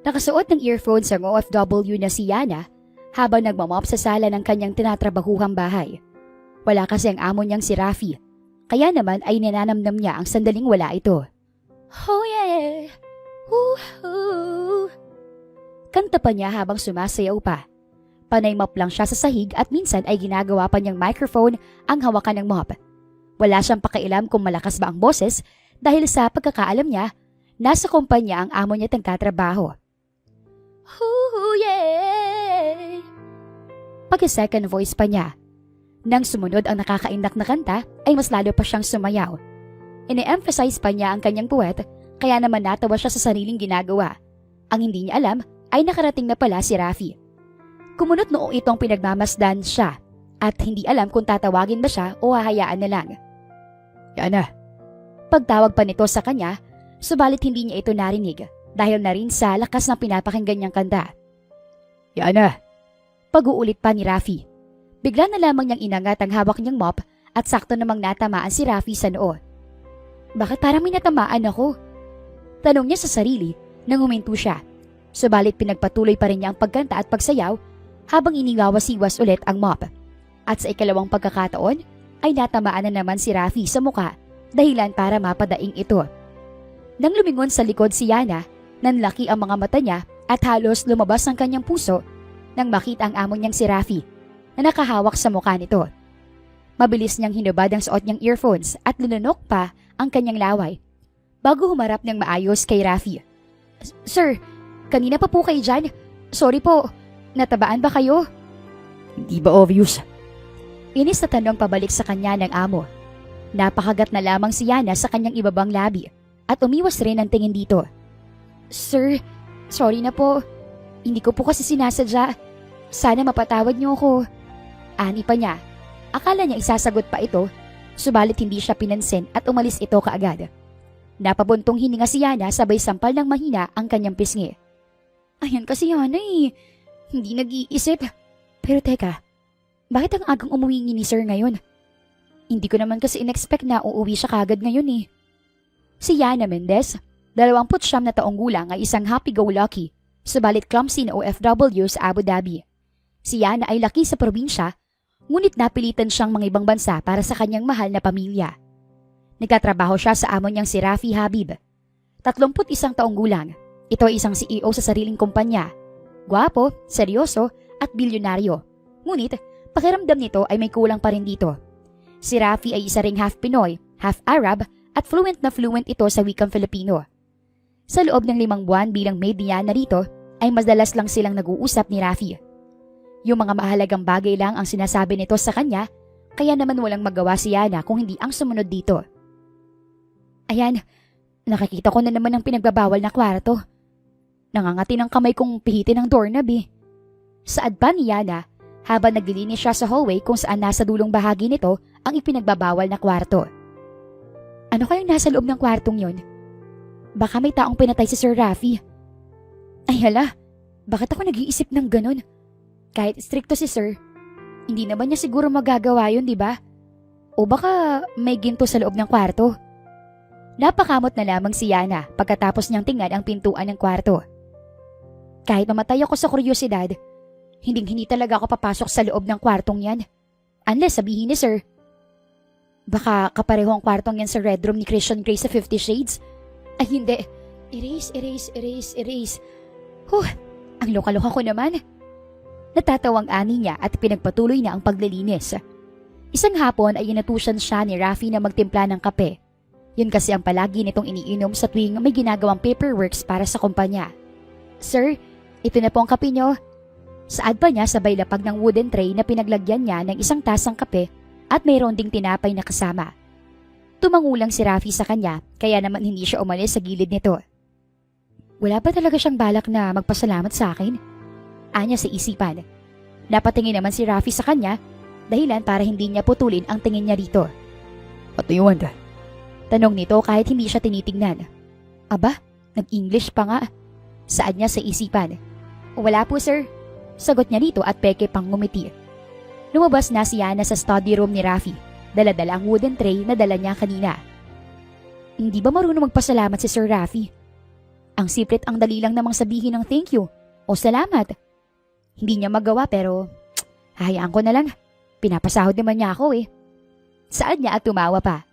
Nakasuot ng earphones ang OFW na si Yana habang nagmamop sa sala ng kanyang tinatrabahuhang bahay. Wala kasi ang amo niyang si Rafi, kaya naman ay ninanamnam niya ang sandaling wala ito. Oh yeah! Woohoo! Kanta pa niya habang sumasayaw pa. Panay mop lang siya sa sahig at minsan ay ginagawa pa niyang microphone ang hawakan ng mop. Wala siyang pakialam kung malakas ba ang boses dahil sa pagkakaalam niya, nasa kumpanya ang amo niya tagtatrabaho. Ooh, yeah! Pag-second voice pa niya. Nang sumunod ang nakakaindak na kanta, ay mas lalo pa siyang sumayaw. Ine-emphasize pa niya ang kanyang puwet, kaya naman natawa siya sa sariling ginagawa. Ang hindi niya alam ay nakarating na pala si Rafi. Kumunot noong itong pinagmamasdan siya at hindi alam kung tatawagin ba siya o hahayaan na lang. Yana. Pagtawag pa nito sa kanya, subalit hindi niya ito narinig dahil na rin sa lakas ng pinapakinggan niyang kanta. Yana. Pag-uulit pa ni Rafi. Bigla na lamang niyang inangat ang hawak niyang mop at sakto namang natamaan si Rafi sa noo. Bakit parang may natamaan ako? Tanong niya sa sarili nang huminto siya. Subalit pinagpatuloy pa rin niya ang pagkanta at pagsayaw habang iniwawas-iwas ulit ang mop. At sa ikalawang pagkakataon ay natamaan na naman si Rafi sa muka dahilan para mapadaing ito. Nang lumingon sa likod si Yana, nanlaki ang mga mata niya at halos lumabas ang kanyang puso nang makita ang amo niyang si Rafi na nakahawak sa mukha nito. Mabilis niyang hinubad ang suot niyang earphones at lununok pa ang kanyang laway bago humarap ng maayos kay Rafi. Sir, kanina pa po kayo dyan. Sorry po, natabaan ba kayo? Hindi ba obvious? Inis na tanong pabalik sa kanya ng amo. Napakagat na lamang si Yana sa kanyang ibabang labi at umiwas rin ang tingin dito. Sir, sorry na po. Hindi ko po kasi sinasadya. Sana mapatawad niyo ako. Ani pa niya. Akala niya isasagot pa ito, subalit hindi siya pinansin at umalis ito kaagad. Napabuntong hininga si Yana sabay sampal ng mahina ang kanyang pisngi. Ayan kasi Yana eh. Hindi nag-iisip. Pero teka, bakit ang agang umuwi ni Sir ngayon? Hindi ko naman kasi in-expect na uuwi siya kagad ngayon eh. Si Yana Mendez, 29 na taong gulang ay isang happy-go-lucky, subalit clumsy na OFW sa Abu Dhabi. Si Yana ay laki sa probinsya, ngunit napilitan siyang mangibang bansa para sa kanyang mahal na pamilya. Nagtatrabaho siya sa amo niyang si Rafi Habib. 31 taong gulang. Ito ay isang CEO sa sariling kumpanya. Gwapo, seryoso, at bilyonaryo. Ngunit, pakiramdam nito ay may kulang pa rin dito. Si Rafi ay isa ring half Pinoy, half Arab, at fluent na fluent ito sa wikang Filipino. Sa loob ng 5 buwan bilang maid niya narito, ay madalas lang silang nag-uusap ni Rafi. Yung mga mahalagang bagay lang ang sinasabi nito sa kanya, kaya naman walang magawa si Yana kung hindi ang sumunod dito. Ayan, nakikita ko na naman ang pinagbabawal na kwarto. Nangangati ng kamay kong pihitin ang doorknob eh. Saad pa ni Yana habang naglilinis siya sa hallway kung saan nasa dulong bahagi nito ang ipinagbabawal na kwarto. Ano kayang nasa loob ng kwartong yon? Baka may taong pinatay si Sir Rafi. Ay hala, bakit ako nag-iisip ng ganun? Kahit stricto si Sir, hindi naman niya siguro magagawa yun, di ba? O baka may ginto sa loob ng kwarto. Napakamot na lamang si Yana pagkatapos niyang tingnan ang pintuan ng kwarto. Kahit mamatay ako sa kuryosidad, hindi talaga ako papasok sa loob ng kwartong yan. Unless sabihin ni Sir, baka kapareho ang kwartong yan sa red room ni Christian Grey sa 50 Shades? Ay hindi, erase. Ang loka-loka ko naman. Natatawang ani niya at pinagpatuloy na ang paglilinis. Isang hapon ay inutusan siya ni Rafi na magtimpla ng kape. Yun kasi ang palagi nitong iniinom sa tuwing may ginagawang paperworks para sa kumpanya. Sir, ito na po ang kape niyo. Saad pa niya sabay lapag ng wooden tray na pinaglagyan niya ng isang tasang kape at mayroon ding tinapay na kasama. Tumangulang si Rafi sa kanya kaya naman hindi siya umalis sa gilid nito. Wala ba talaga siyang balak na magpasalamat sa akin? Anya sa isipan. Napatingin naman si Rafi sa kanya dahilan para hindi niya putulin ang tingin niya dito. What do you want? Tanong nito kahit hindi siya tinitingnan. Aba, nag-English pa nga. Saad niya sa isipan. Wala po sir. Sagot niya dito at peke pang ngumiti. Lumabas na si Yana sa study room ni Rafi. Dala-dala ang wooden tray na dala niya kanina. Hindi ba marunong magpasalamat si Sir Rafi? Ang simple at ang dali lang namang sabihin ng thank you o salamat. Hindi niya magawa pero hayaan ko na lang. Pinapasahod naman niya ako eh. Saan niya at tumawa pa.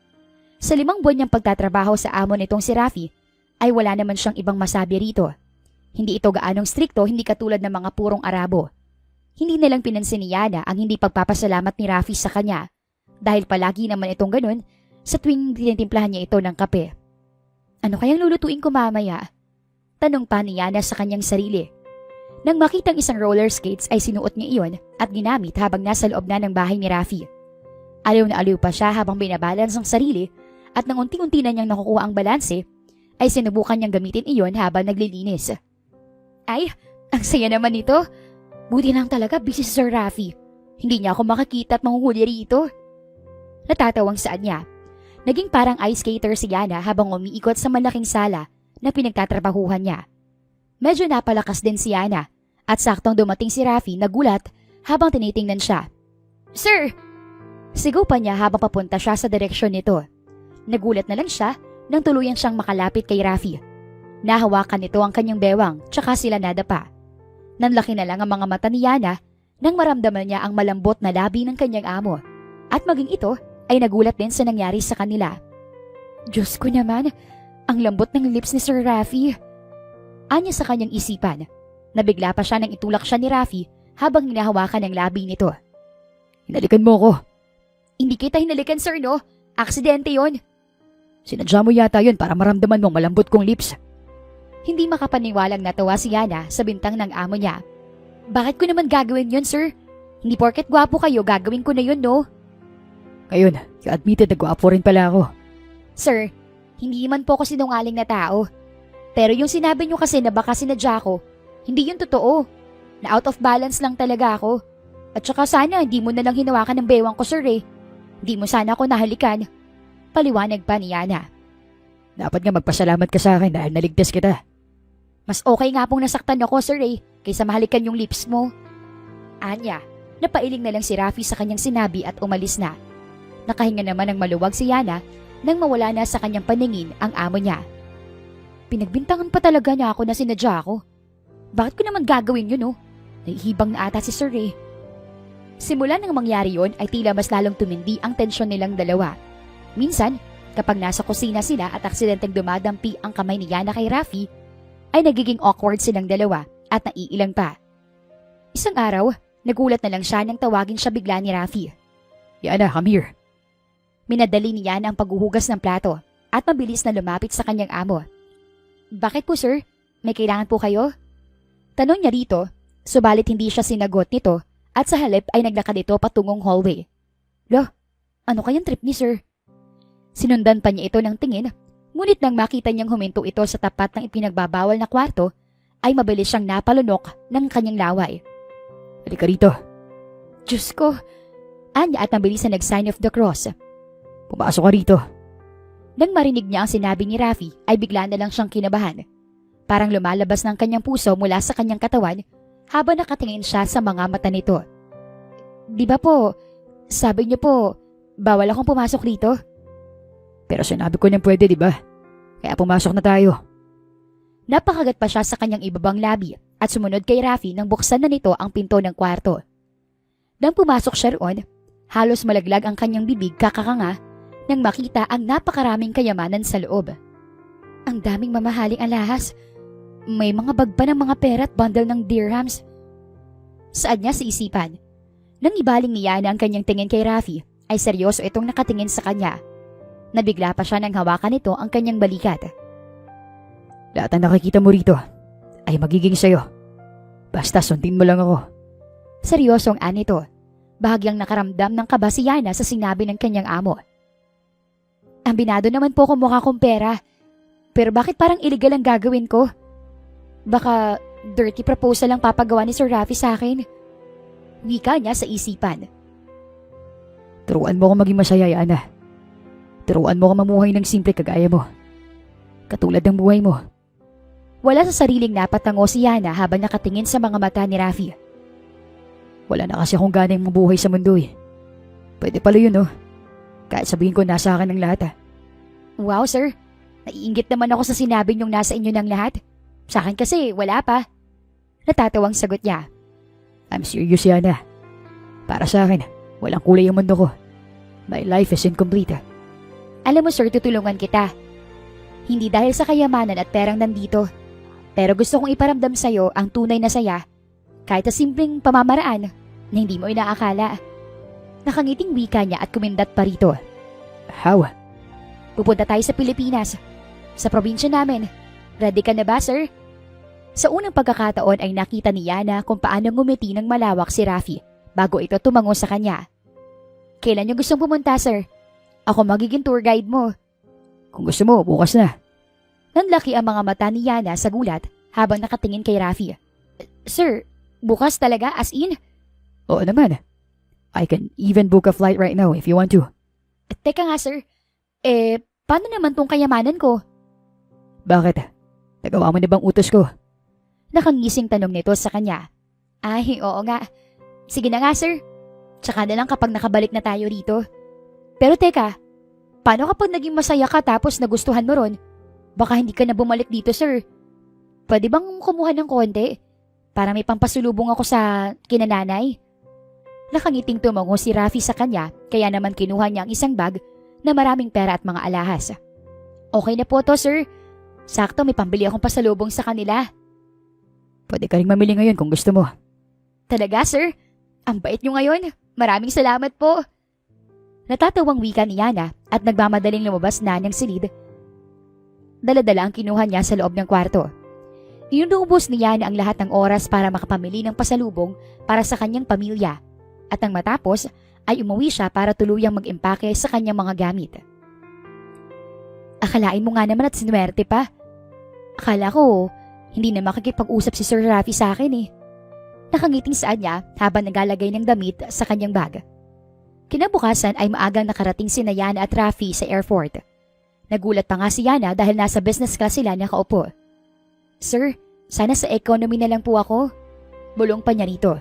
Sa 5 buwan niyang pagtatrabaho sa amo nitong si Rafi, ay wala naman siyang ibang masabi rito. Hindi ito gaanong strikto, hindi katulad ng mga purong Arabo. Hindi nilang pinansin ni Yana ang hindi pagpapasalamat ni Rafi sa kanya dahil palagi naman itong ganun sa tuwing tinitimplahan niya ito ng kape. Ano kayang lulutuin ko mamaya? Tanong pa ni Yana sa kanyang sarili. Nang makitang isang roller skates ay sinuot niya iyon at ginamit habang nasa loob na ng bahay ni Rafi. Aliw na aliw pa siya habang binabalance ang sarili at nang unti-unti na niyang nakukuha ang balanse ay sinubukan niyang gamitin iyon habang naglilinis. Ay, ang saya naman nito. Buti lang talaga busy si Sir Rafi. Hindi niya ako makakita at mahuhuli rito. Natatawang saan niya. Naging parang ice skater si Yana habang umiikot sa malaking sala na pinagtatrabahuhan niya. Medyo napalakas din si Yana at saktong dumating si Rafi nagulat habang tinitingnan siya. Sir! Sigaw pa niya habang papunta siya sa direksyon nito. Nagulat na lang siya nang tuluyan siyang makalapit kay Rafi. Nahawakan nito ang kanyang bewang tsaka sila nadapa. Nanlaki na lang ang mga mata ni Yana nang maramdaman niya ang malambot na labi ng kanyang amo. At maging ito ay nagulat din sa nangyari sa kanila. Diyos ko naman, ang lambot ng lips ni Sir Rafi. Anya sa kanyang isipan. Nabigla pa siya nang itulak siya ni Rafi habang hinahawakan ang labi nito. Hinalikan mo ko. Hindi kita hinalikan, sir, no? Aksidente yon. Sinadya mo yata yun para maramdaman mong malambot kong lips. Hindi makapaniwalang natawa si Yana sa bintang ng amo niya. Bakit ko naman gagawin yun, sir? Hindi porket gwapo kayo, gagawin ko na yun, no? Ngayon, you-admitted na gwapo rin pala ako. Sir, hindi man po ako sinungaling na tao. Pero yung sinabi niyo kasi na baka sinadya ko, hindi yun totoo. Na out of balance lang talaga ako. At saka sana hindi mo na lang hinawakan ng bewang ko, sir eh. Hindi mo sana ako nahalikan. Paliwanag pa ni Yana. Dapat nga magpasalamat ka sa akin dahil naligtas kita. Mas okay nga pong nasaktan ako, sir eh, kaysa mahalikan yung lips mo. Anya, napailing na lang si Rafi sa kanyang sinabi at umalis na. Nakahinga naman ng maluwag si Yana nang mawala na sa kanyang paningin ang amo niya. Pinagbintangan pa talaga niya ako na sinadya ako. Bakit ko naman gagawin yun, oh? Nahihibang na ata si Sir eh. Simula nang mangyari yon ay tila mas lalong tumindi ang tensyon nilang dalawa. Minsan, kapag nasa kusina sila at aksidenteng dumadampi ang kamay ni Yana kay Rafi, ay nagiging awkward silang dalawa at naiilang pa. Isang araw, nagulat na lang siya nang tawagin siya bigla ni Rafi. Yana, come here. Minadali ni Yana ang paghuhugas ng plato at mabilis na lumapit sa kanyang amo. Bakit po, sir? May kailangan po kayo? Tanong niya rito, subalit hindi siya sinagot nito at sa halip ay naglakad ito patungong hallway. Lo, ano kayang trip ni sir? Sinundan pa niya ito ng tingin, ngunit nang makita niyang huminto ito sa tapat ng ipinagbabawal na kwarto, ay mabilis siyang napalunok ng kanyang laway. Halika rito. Diyos ko, anya at mabilis na nag-sign of the cross. Pumasok ka rito. Nang marinig niya ang sinabi ni Rafi, ay bigla na lang siyang kinabahan. Parang lumalabas ng kanyang puso mula sa kanyang katawan habang nakatingin siya sa mga mata nito. Di ba po, sabi niyo po, bawal akong pumasok rito? Pero sinabi ko niyang pwede, di ba? Kaya pumasok na tayo. Napakagat pa siya sa kanyang ibabang labi at sumunod kay Rafi nang buksan na nito ang pinto ng kwarto. Nang pumasok siya roon, halos malaglag ang kanyang bibig kakakanga nang makita ang napakaraming kayamanan sa loob. Ang daming mamahaling alahas. May mga bag pa ng mga pera at bundle ng dirhams. Saan niya sa isipan? Nang ibaling ni Yana ang kanyang tingin kay Rafi, ay seryoso itong nakatingin sa kanya. Nabigla pa siya nang hawakan nito ang kanyang balikat. Lahat ang nakikita mo rito ay magiging sayo. Basta sundin mo lang ako. Seryosong anito. Bahagyang nakaramdam ng kaba si Yana sa sinabi ng kanyang amo. Ambinado naman po kung mukha kong pera. Pero bakit parang illegal ang gagawin ko? Baka dirty proposal ang papagawa ni Sir Rafi sa akin. Wika niya sa isipan. Turuan mo ko maging masaya, Yana. Turuan mo ko mamuhay ng simple kagaya mo. Katulad ng buhay mo. Wala sa sariling napatango si Yana habang nakatingin sa mga mata ni Rafi. Wala na kasi akong ganang mabuhay sa mundo eh. Pwede pala yun, oh. Kahit sabihin ko nasa akin ang lahat, ah. Wow, sir. Naiinggit naman ako sa sinabi niyong nasa inyo ng lahat. Sa akin kasi, wala pa. Natatawang sagot niya. I'm serious, Yana. Para sa akin, walang kulay ang mundo ko. My life is incomplete. Alam mo sir, tutulungan kita. Hindi dahil sa kayamanan at perang nandito. Pero gusto kong iparamdam sa'yo ang tunay na saya. Kahit sa simpleng pamamaraan na hindi mo inaakala. Nakangiting wika niya at kumindat pa rito. How? Pupunta tayo sa Pilipinas. Sa probinsya namin. Ready ka na ba, sir? Sa unang pagkakataon ay nakita ni Yana kung paano ngumiti ng malawak si Rafi bago ito tumango sa kanya. Kailan niyo gustong pumunta, sir? Ako magiging tour guide mo. Kung gusto mo, bukas na. Nanlaki ang mga mata ni Yana sa gulat habang nakatingin kay Rafi. Sir, bukas talaga as in? Oo naman. I can even book a flight right now if you want to. Teka nga, sir. Paano naman tong kayamanan ko? Bakit? Nagawa mo na bang utos ko? Nakangising tanong nito sa kanya. Ay, oo nga. Sige na nga, sir. Tsaka na lang kapag nakabalik na tayo rito. Pero teka, paano kapag naging masaya ka tapos nagustuhan mo ron? Baka hindi ka na bumalik dito, sir. Pwede bang kumuha ng konti? Para may pampasulubong ako sa kinananay? Nakangiting tumango si Rafi sa kanya, kaya naman kinuha niya ang isang bag na maraming pera at mga alahas. Okay na po to, sir. Sakto, may pambili akong pasalubong sa kanila. Pwede ka rin mamili ngayon kung gusto mo. Talaga, sir? Ang bait nyo ngayon. Maraming salamat po. Natatawang wika ni Yana at nagmamadaling lumabas na ng silid. Dala-dala ang kinuha niya sa loob ng kwarto. Inubos ni Yana ang lahat ng oras para makapamili ng pasalubong para sa kanyang pamilya. At nang matapos, ay umuwi siya para tuluyang mag-impake sa kanyang mga gamit. Akalain mo nga naman at sinuwerte pa. Akala ko, hindi na makikipag-usap si Sir Rafi sa akin eh. Nakangiting saan niya habang naglalagay ng damit sa kanyang bag. Kinabukasan ay maagang nakarating si Yana at Rafi sa airport. Nagulat pa nga si Yana dahil nasa business class sila nakaupo. Sir, sana sa economy na lang po ako. Bulong pa niya rito.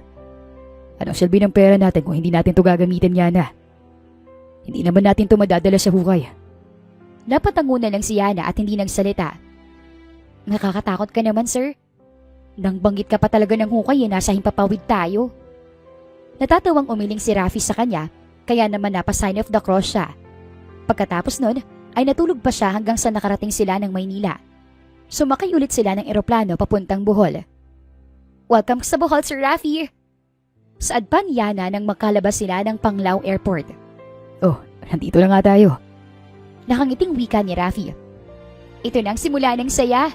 Anong silbi ng pera natin kung hindi natin to gagamitin, Yana? Hindi naman natin to madadala sa hukay. Napatangunan lang si Yana at hindi nagsalita. Nakakatakot ka naman, sir. Nang banggit ka pa talaga ng hukay nasa himpapawid tayo. Natatawang umiling si Rafi sa kanya, kaya naman napa-sign of the cross siya. Pagkatapos nun, ay natulog pa siya hanggang sa nakarating sila ng Maynila. Sumakay ulit sila ng eroplano papuntang Bohol. Welcome sa Bohol, Sir Rafi! Saad pa ni Yana nang magkalabas sila ng Panglao Airport. Oh, nandito na nga tayo. Nakangiting wika ni Rafi. Ito na ang simula ng saya.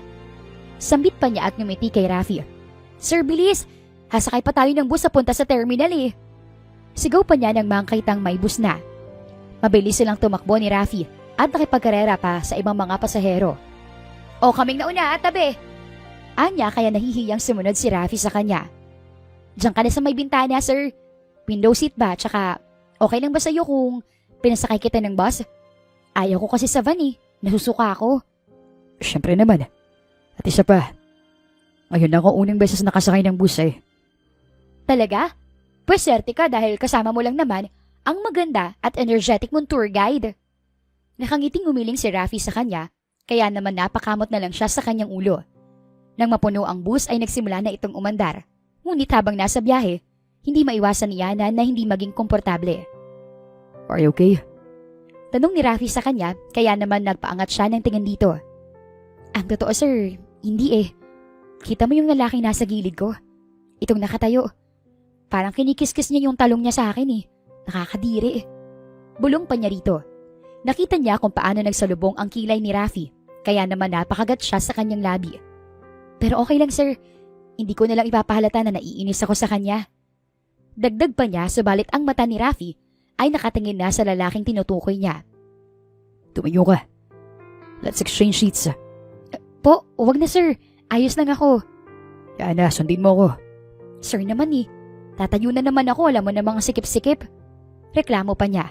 Sambit pa niya at ngumiti kay Rafi. Sir, bilis! Hasakay pa tayo ng bus sa punta sa terminal eh. Sigaw pa niya nang mangkaitang may bus na. Mabilis silang tumakbo ni Rafi at nakipagkarera pa sa ibang mga pasahero. O kaming nauna at tabi! Anya kaya nahihiyang sumunod si Rafi sa kanya. Diyan ka na sa may bintana, sir. Window seat ba? Tsaka okay lang ba sa'yo kung pinasakay kita ng bus? Ayaw ko kasi sa van eh. Nasusuka ako. Siyempre naman. At isa pa, ngayon ako unang beses nakasakay ng bus eh. Talaga? Pwes swerte ka dahil kasama mo lang naman ang maganda at energetic mong tour guide. Nakangiting umiling si Rafi sa kanya, kaya naman napakamot na lang siya sa kanyang ulo. Nang mapuno ang bus ay nagsimula na itong umandar. Ngunit habang nasa biyahe, hindi maiwasan ni Yana na hindi maging komportable. Are you okay? Tanong ni Rafi sa kanya, kaya naman nagpaangat siya ng tingin dito. Ang totoo sir, hindi eh. Kita mo yung lalaking nasa gilid ko? Itong nakatayo. Parang kinikis-kis niya yung talong niya sa akin eh. Nakakadiri eh. Bulong pa niya rito. Nakita niya kung paano nagsalubong ang kilay ni Rafi, kaya naman napakagat siya sa kanyang labi. Pero okay lang sir, hindi ko nalang ipapahalata na naiinis ako sa kanya. Dagdag pa niya, subalit ang mata ni Rafi ay nakatingin na sa lalaking tinutukoy niya. Tumayo ka. Let's exchange sheets. Po, wag na sir. Ayos lang ako. Yana, sundin mo ako. Sir naman eh. Tatayo na naman ako, alam mo na mga sikip-sikip. Reklamo pa niya.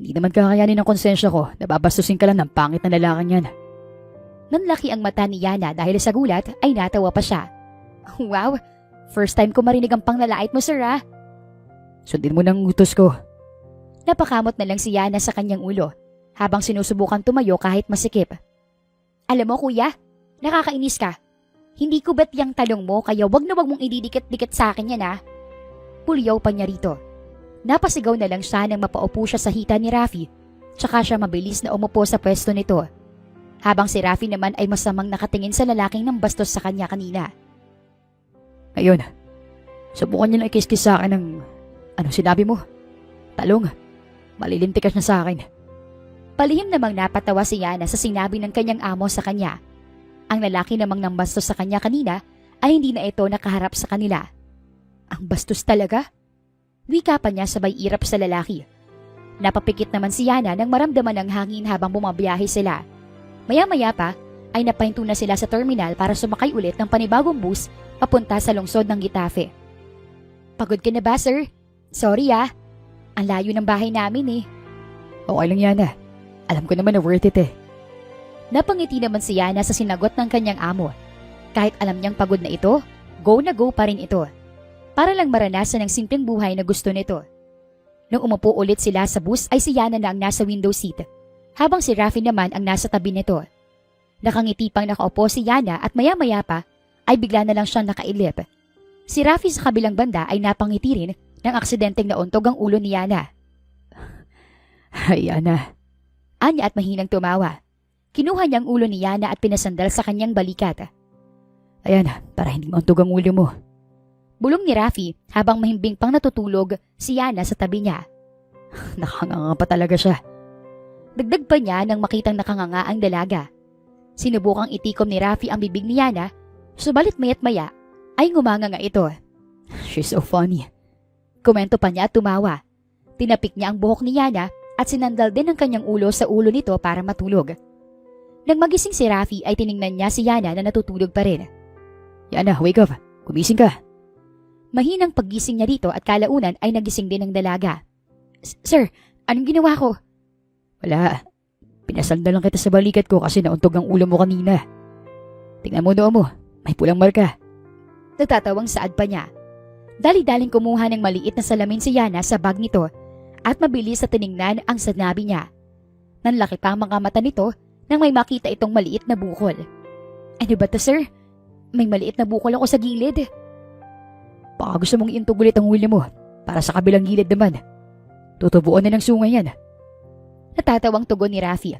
Hindi naman kakayanin ng konsensya ko. Nababastusin ka lang ng pangit na lalaking yan. Nanlaki ang mata ni Yana dahil sa gulat ay natawa pa siya. Wow, first time ko marinig ang panglalait mo sir ah. Sundin mo ng utos ko. Napakamot na lang si Yana sa kanyang ulo habang sinusubukan tumayo kahit masikip. Alam mo kuya, nakakainis ka. Hindi ko ba't yung talong mo kaya wag na wag mong ididikit-dikit sa akin yan ha. Pulyaw pa niya rito. Napasigaw na lang siya nang mapaupo siya sa hita ni Rafi, tsaka siya mabilis na umupo sa pwesto nito. Habang si Rafi naman ay masamang nakatingin sa lalaking nang bastos sa kanya kanina. Ngayon, subukan niyo na ikis-kis sa akin ng... Anong sinabi mo? Talong. Malilintikas na sa akin. Palihim namang napatawa si Yana sa sinabi ng kanyang amo sa kanya. Ang lalaki namang nang bastos sa kanya kanina ay hindi na ito nakaharap sa kanila. Ang bastos talaga? Wika pa niya sabay irap sa lalaki. Napapikit naman si Yana nang maramdaman ng hangin habang bumabiyahe sila. Maya-maya pa ay napahinto na sila sa terminal para sumakay ulit ng panibagong bus papunta sa lungsod ng Getafe. Pagod ka na ba, sir? Sorry ang layo ng bahay namin eh. Okay lang, Yana. Alam ko naman na worth it eh. Napangiti naman si Yana sa sinagot ng kanyang amo. Kahit alam niyang pagod na ito, go na go pa rin ito. Para lang maranasan ang simpleng buhay na gusto nito. Nung umupo ulit sila sa bus ay si Yana na ang nasa window seat, habang si Rafi naman ang nasa tabi nito. Nakangiti pang nakaupo si Yana at maya-maya pa ay bigla na lang siyang nakailip. Si Rafi sa kabilang banda ay napangiti rin nang aksidenteng nauntog ang ulo ni Yana. Ay, Yana. Anya at mahinang tumawa. Kinuha niya ang ulo ni Yana at pinasandal sa kanyang balikat. Ayan, para hindi mauntog ang ulo mo. Bulong ni Rafi habang mahimbing pang natutulog si Yana sa tabi niya. Nakanganga pa talaga siya. Dagdag pa niya nang makitang nakanganga ang dalaga. Sinubukang itikom ni Rafi ang bibig ni Yana, subalit maya't maya ay ngumanga ito. She's so funny. Komento pa niya at tumawa. Tinapik niya ang buhok ni Yana at sinandal din ang kanyang ulo sa ulo nito para matulog. Nang magising si Rafi ay tiningnan niya si Yana na natutulog pa rin. Yana, wake up. Gumising ka. Mahinang paggising niya dito at kalaunan ay nagising din ang dalaga. Sir, anong ginawa ko? Wala. Pinasandal lang kita sa balikat ko kasi nauntog ang ulo mo kanina. Tingnan mo noo mo. May pulang marka. Natatawang saad pa niya. Dali-daling kumuha ng maliit na salamin si Yana sa bag nito at mabilis na tiningnan ang sinabi niya. Nanlaki pa ang mga mata nito nang may makita itong maliit na bukol. Ano ba to, sir? May maliit na bukol ako sa gilid. Baka gusto mong iuntog ulit ang ulo mo para sa kabilang gilid naman. Tutubuan na ng sungay yan. Natatawang tugon ni Rafi.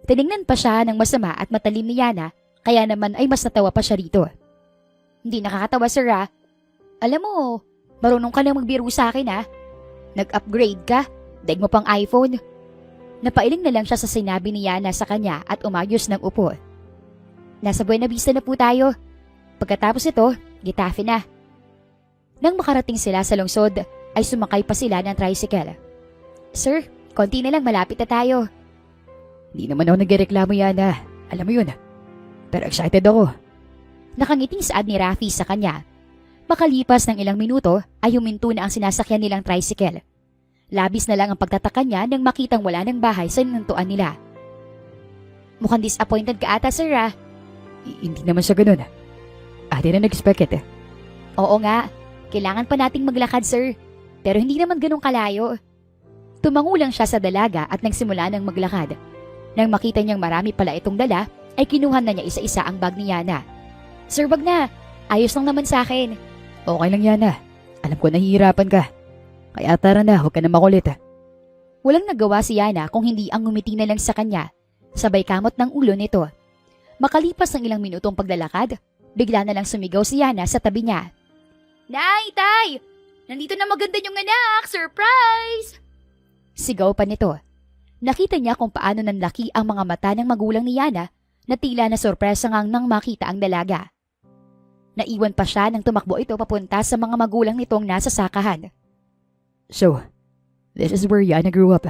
Tiningnan pa siya ng masama at matalim ni Yana, kaya naman ay mas natawa pa siya rito. Hindi nakakatawa, sir Alam mo, marunong ka na magbiro sa akin Nag-upgrade ka, daig mo pang iPhone. Napailing na lang siya sa sinabi ni Yana sa kanya at umayos ng upo. Nasa Buena Vista na po tayo. Pagkatapos ito, Getafe na. Nang makarating sila sa lungsod, ay sumakay pa sila ng tricycle. Sir, konti na lang malapit na tayo. Hindi naman ako nagreklamo, Yana. Alam mo yun. Pero excited ako. Nakangiting saad ni Rafi sa kanya. Makalipas ng ilang minuto ay huminto na ang sinasakyan nilang tricycle. Labis na lang ang pagtataka niya nang makitang wala ng bahay sa ninuntuan nila. Mukhang disappointed ka ata, sir Hindi naman sa ganun. Ate na nag-expect it. Oo nga, kailangan pa nating maglakad, sir. Pero hindi naman ganun kalayo. Tumango lang siya sa dalaga at nagsimula ng maglakad. Nang makita niyang marami pala itong dala, ay kinuha na niya isa-isa ang bag ni Yana. Sir, wag na. Ayos lang naman sa akin. Okay lang, Yana. Alam ko nahihirapan ka. Kaya tara na, huwag ka na makulit. Walang nagawa si Yana kung hindi ang ngumiti na lang sa kanya. Sabay kamot ng ulo nito. Makalipas ng ilang minutong paglalakad, bigla na lang sumigaw si Yana sa tabi niya. Nay, tay! Nandito na maganda yung anak! Surprise! Sigaw pa nito. Nakita niya kung paano nanlaki ang mga mata ng magulang ni Yana na tila na sorpresa ngang nang makita ang dalaga. Naiwan pa siya nang tumakbo ito papunta sa mga magulang nitong nasa sakahan. So, this is where Yana grew up.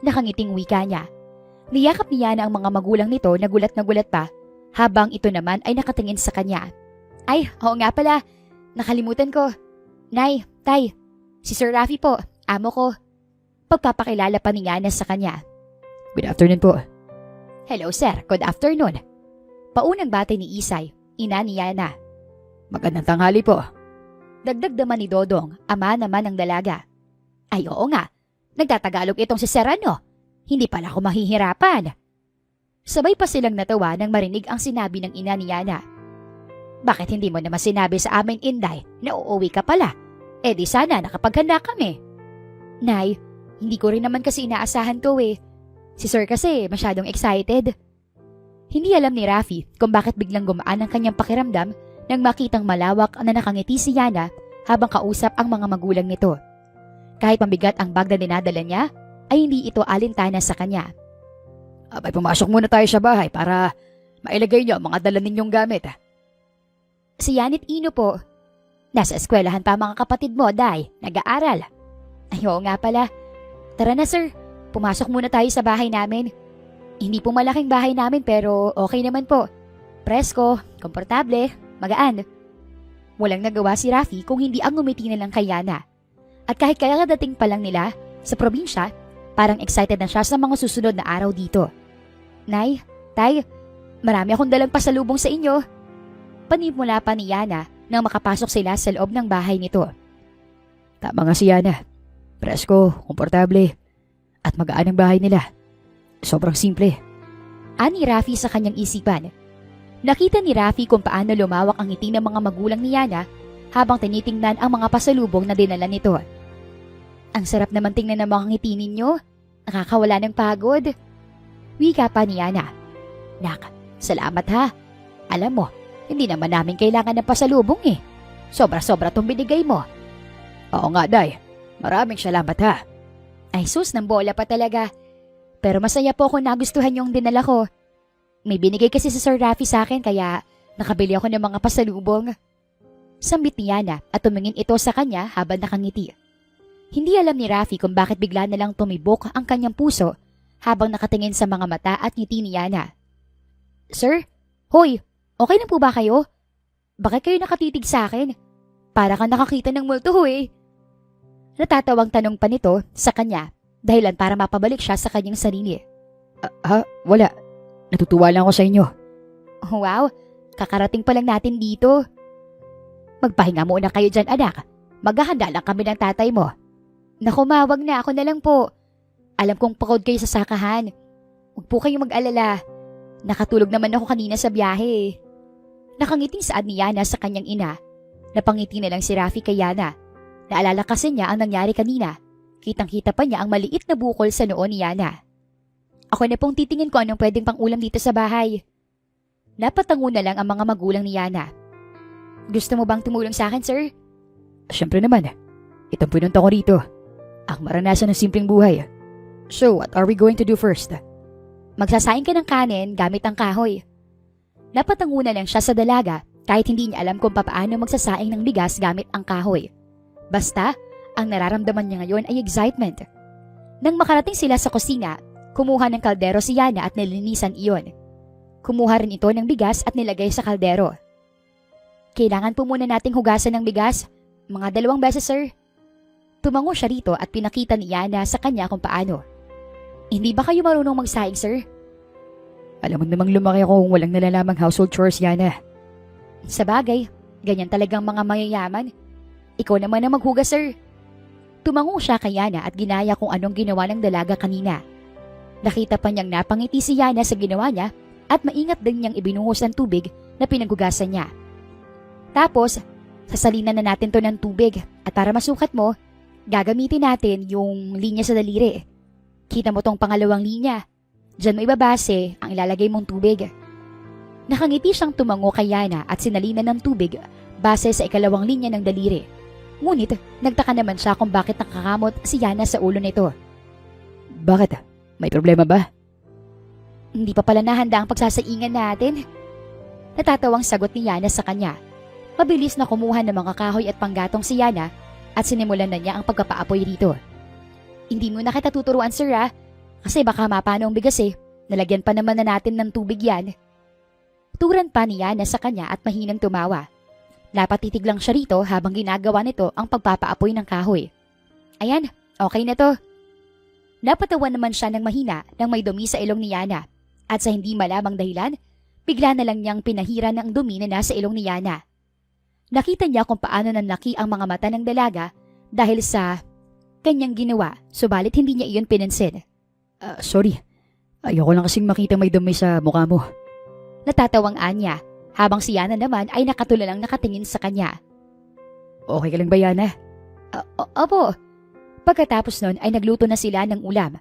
Nakangiting wika niya. Niyakap ni Yana ang mga magulang nito na gulat pa habang ito naman ay nakatingin sa kanya. Ay, oo nga pala. Nakalimutan ko. Nay, tay, si Sir Rafi po, amo ko. Pagpapakilala pa ni Yana sa kanya. Good afternoon po. Hello sir, good afternoon. Paunang bate ni Isay, ina ni Yana. Magandang tanghali po. Dagdag naman ni Dodong, ama naman ng dalaga. Ay oo nga, nagtatagalog itong si Serrano. Hindi pala ako mahihirapan. Sabay pa silang natawa nang marinig ang sinabi ng ina ni Yana. Bakit hindi mo naman sinabi sa amin, Inday, na uuwi ka pala? Eh di sana nakapaghanda kami. Nay, hindi ko rin naman kasi inaasahan to eh. Si Sir kasi masyadong excited. Hindi alam ni Rafi kung bakit biglang gumaan ang kanyang pakiramdam nang makitang malawak na nakangiti si Yana habang kausap ang mga magulang nito. Kahit mabigat ang bag na dinadala niya, ay hindi ito alintana sa kanya. Abay, pumasok muna tayo sa bahay para mailagay niyo ang mga dala ninyong gamit. Si Yanit Ino po. Nasa eskwelahan pa mga kapatid mo, Day. Nag-aaral. Ay, oo nga pala. Tara na, sir. Pumasok muna tayo sa bahay namin. Hindi po malaking bahay namin pero okay naman po. Presko, komportable, magaan. Walang nagawa si Rafi kung hindi ang ngumiti na lang kay Yana. At kahit kaya dating pa lang nila sa probinsya, parang excited na siya sa mga susunod na araw dito. Nay, Tay, marami akong dalang pasalubong sa inyo. Panimula pa ni Yana nang makapasok sila sa loob ng bahay nito. Tama nga si Yana. Presko, komportable, at magaan ang bahay nila. Sobrang simple. Ani Rafi sa kanyang isipan. Nakita ni Rafi kung paano lumawak ang ngiti ng mga magulang ni Yana habang tinitingnan ang mga pasalubong na dinala nito. Ang sarap naman tingnan ng mga ngiti ninyo. Nakakawala ng pagod. Wika pa ni Yana. Nak, salamat ha. Alam mo, hindi naman namin kailangan ng pasalubong eh. Sobra-sobra tong binigay mo. Oo nga, Day. Maraming salamat ha. Ay sus, ng bola pa talaga. Pero masaya po kung nagustuhan yung dinala ko. May binigay kasi si Sir Rafi sa akin kaya nakabili ako ng mga pasalubong. Sambit ni Yana at tumingin ito sa kanya habang nakangiti. Hindi alam ni Rafi kung bakit bigla na lang tumibok ang kanyang puso habang nakatingin sa mga mata at ngiti ni Yana. Sir? Hoy! Okay na po ba kayo? Bakit kayo nakatitig sa akin? Para kang nakakita ng multo eh. Natatawang tanong pa nito sa kanya dahilan para mapabalik siya sa kanyang sarili. Wala. Natutuwa lang ako sa inyo. Wow, kakarating pa lang natin dito. Magpahinga muna kayo dyan, anak. Maghahanda lang kami ng tatay mo. Naku, mawag na, ako na lang po. Alam kong pagod kayo sa sakahan. Huwag po kayong mag-alala. Nakatulog naman ako kanina sa biyahe. Nakangiting saad ni Yana sa kanyang ina. Napangiti na lang si Rafi kay Yana. Naalala kasi niya ang nangyari kanina. Kitang-kita pa niya ang maliit na bukol sa noo ni Yana. Ako na pong titingin ko anong pwedeng pang-ulam dito sa bahay. Napatango na lang ang mga magulang ni Yana. Gusto mo bang tumulong sa akin, sir? Siyempre naman. Itong pinunta ko rito. Ang maranasan ng simpleng buhay. So, what are we going to do first? Magsasaing ka ng kanin gamit ang kahoy. Napatango na lang siya sa dalaga kahit hindi niya alam kung paano magsasaing ng bigas gamit ang kahoy. Basta, ang nararamdaman niya ngayon ay excitement. Nang makarating sila sa kusina, kumuha ng kaldero si Yana at nilinisan iyon. Kumuha rin ito ng bigas at nilagay sa kaldero. Kailangan po muna nating hugasan ng bigas. Mga 2 beses, sir. Tumango siya rito at pinakita ni Yana sa kanya kung paano. Hindi ba kayo marunong magsaing, sir? Alam mo namang lumaki ako kung walang nalalamang household chores, Yana. Sa bagay, ganyan talagang mga mayayaman. Ikaw naman ang maghugas, sir. Tumango siya kay Yana at ginaya kung anong ginawa ng dalaga kanina. Nakita pa niyang napangiti si Yana sa ginawa niya at maingat din niyang ibinuhos ang tubig na pinaghugasan niya. Tapos, sasalinan na natin to ng tubig at para masukat mo, gagamitin natin yung linya sa daliri. Kita mo tong pangalawang linya. Diyan mo ibabase ang ilalagay mong tubig. Nakangiti siyang tumango kay Yana at sinalinan ng tubig base sa ikalawang linya ng daliri. Ngunit, nagtaka naman siya kung bakit nakakamot si Yana sa ulo nito. Bakit? May problema ba? Hindi pa pala nahanda ang pagsasaingan natin. Natatawang sagot ni Yana sa kanya. Mabilis na kumuha ng mga kahoy at panggatong si Yana at sinimulan na niya ang pagpapaapoy rito. Hindi mo na kita tuturuan, sir, ah. Kasi baka mapano ang bigas eh. Nalagyan pa naman na natin ng tubig yan. Turan pa ni Yana sa kanya at mahinang tumawa. Napatitig lang siya rito habang ginagawa nito ang pagpapaapoy ng kahoy. Ayan, okay na to. Napatawa naman siya ng mahina nang may dumi sa ilong ni Yana. At sa hindi malamang dahilan, bigla na lang niyang pinahira ng dumi na nasa ilong ni Yana. Nakita niya kung paano nanlaki ang mga mata ng dalaga dahil sa kanyang ginawa, subalit hindi niya iyon pinansin. Sorry. Ayoko lang kasing makita may dumi sa mukha mo. Natatawang Anya. habang si Yana naman ay nakatulalang nakatingin sa kanya. Okay ka lang ba, Yana? Opo. Pagkatapos nun ay nagluto na sila ng ulam.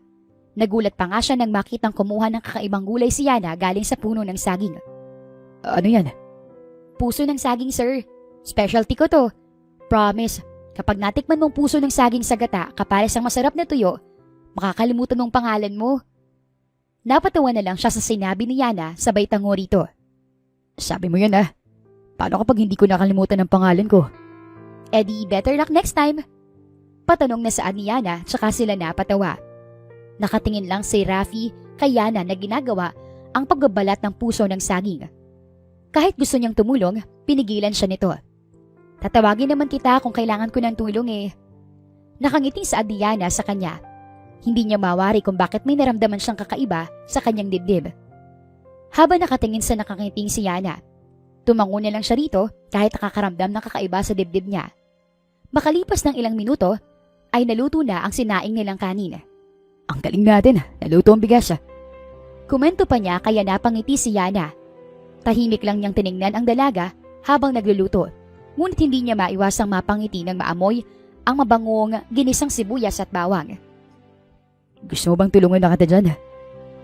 Nagulat pa nga siya nang makitang kumuha ng kakaibang gulay si Yana galing sa puno ng saging. Ano yan? Puso ng saging, sir. Specialty ko to. Promise, kapag natikman mong puso ng saging sa gata kapares ang masarap na tuyo, makakalimutan mong pangalan mo. Napatawa na lang siya sa sinabi ni Yana sabay tango rito. Sabi mo yan Paano kapag hindi ko nakalimutan ang pangalan ko? Eddie, better luck next time. Patanong na saan ni Yana tsaka sila napatawa. Nakatingin lang si Rafi kay Yana na ginagawa ang pagbabalat ng puso ng saging. Kahit gusto niyang tumulong, pinigilan siya nito. Tatawagin naman kita kung kailangan ko ng tulong Nakangiting saad ni Yana sa kanya. Hindi niya mawari kung bakit may naramdaman siyang kakaiba sa kanyang dibdib. Habang nakatingin sa nakangiting si Yana, tumango na lang siya rito kahit nakakaramdam ng kakaiba sa dibdib niya. Makalipas ng ilang minuto, ay naluto na ang sinaing nilang kanin. Ang galing natin, naluto ang bigas Komento pa niya kaya napangiti si Yana. Tahimik lang niyang tiningnan ang dalaga habang nagluluto. Ngunit hindi niya maiwasang mapangiti nang maamoy ang mabangong ginisang sibuyas at bawang. Gusto mo bang tulungan na kita dyan?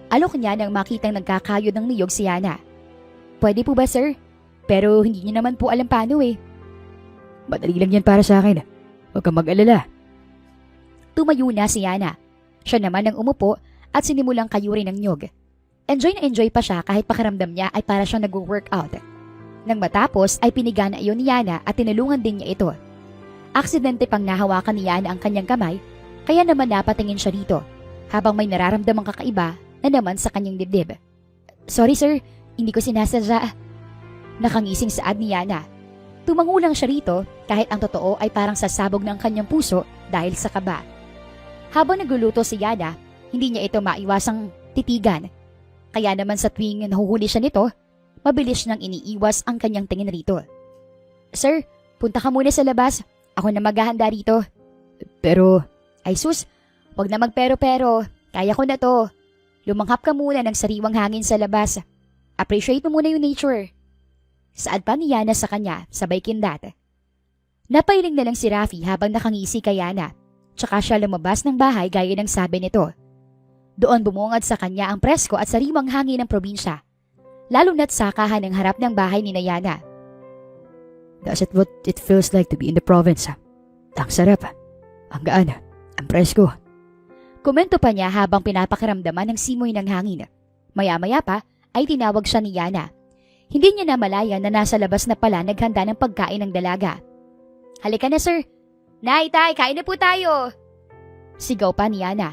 Alok niya nang makitang nagkakayod ng niyog si Yana. Pwede po ba, sir? Pero hindi niya naman po alam paano Madali lang yan para sa akin. Huwag kang mag-alala. Tumayo na si Yana. Siya naman ang umupo at sinimulang kayurin ng niyog. Enjoy na enjoy pa siya kahit pakiramdam niya ay para siyang nag-workout. Nang matapos ay pinigana iyon ni Yana at tinulungan din niya ito. Aksidente pang nahawakan ni Yana ang kanyang kamay, kaya naman napatingin siya dito habang may nararamdamang kakaiba na naman sa kanyang dibdib. Sorry sir, hindi ko sinasadya. Nakangising saad ni Yana. Tumango lang siya rito kahit ang totoo ay parang sasabog ng kanyang puso dahil sa kaba. Habang nagluluto si Yana, hindi niya ito maiwasang titigan. Kaya naman sa tuwing nahuhuli siya nito, mabilis niyang iniiwas ang kanyang tingin rito. Sir, punta ka muna sa labas. Ako na maghahanda rito. Pero, ay sus, wag na magpero-pero. Kaya ko na to. Lumanghap ka muna ng sariwang hangin sa labas. Appreciate mo muna yung nature. Saad pa ni Yana sa kanya, sabay kindat. Napailing na lang si Rafi habang nakangisi kay Yana. Tsaka siya lumabas ng bahay gaya ng sabi nito. Doon bumungad sa kanya ang presko at sariwang hangin ng probinsya. Lalo na't sakahan ng harap ng bahay ni Yana. That's what it feels like to be in the province. Ang sarap, ang gaan, ang presko. Komento pa niya habang pinapakiramdaman ng simoy ng hangin. Maya-maya pa ay tinawag siya ni Yana. Hindi niya namalayan na nasa labas na pala naghanda ng pagkain ng dalaga. Halika na sir. Nay, tay, kain na po tayo. Sigaw pa ni Yana.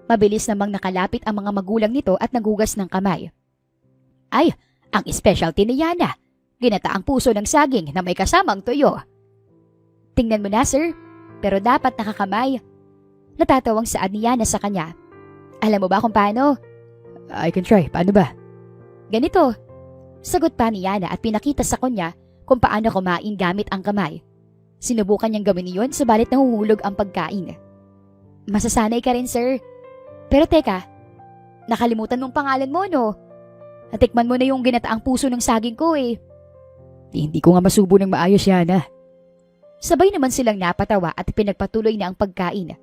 Mabilis namang nakalapit ang mga magulang nito at naghugas ng kamay. Ay, ang specialty ni Yana. Ginataang puso ng saging na may kasamang tuyo. Tingnan mo na sir, pero dapat nakakamay. Natatawang saad ni Yana sa kanya. Alam mo ba kung paano? I can try, paano ba? Ganito. Sagot pa ni Yana at pinakita sa kanya kung paano kumain gamit ang kamay. Sinubukan niyang gawin iyon subalit nahuhulog ang pagkain. Masasanay ka rin sir. Pero teka, nakalimutan mong pangalan mo no? Natikman mo na yung ginataang puso ng saging ko Hindi ko nga masubo ng maayos Yana. Sabay naman silang napatawa at pinagpatuloy na ang pagkain.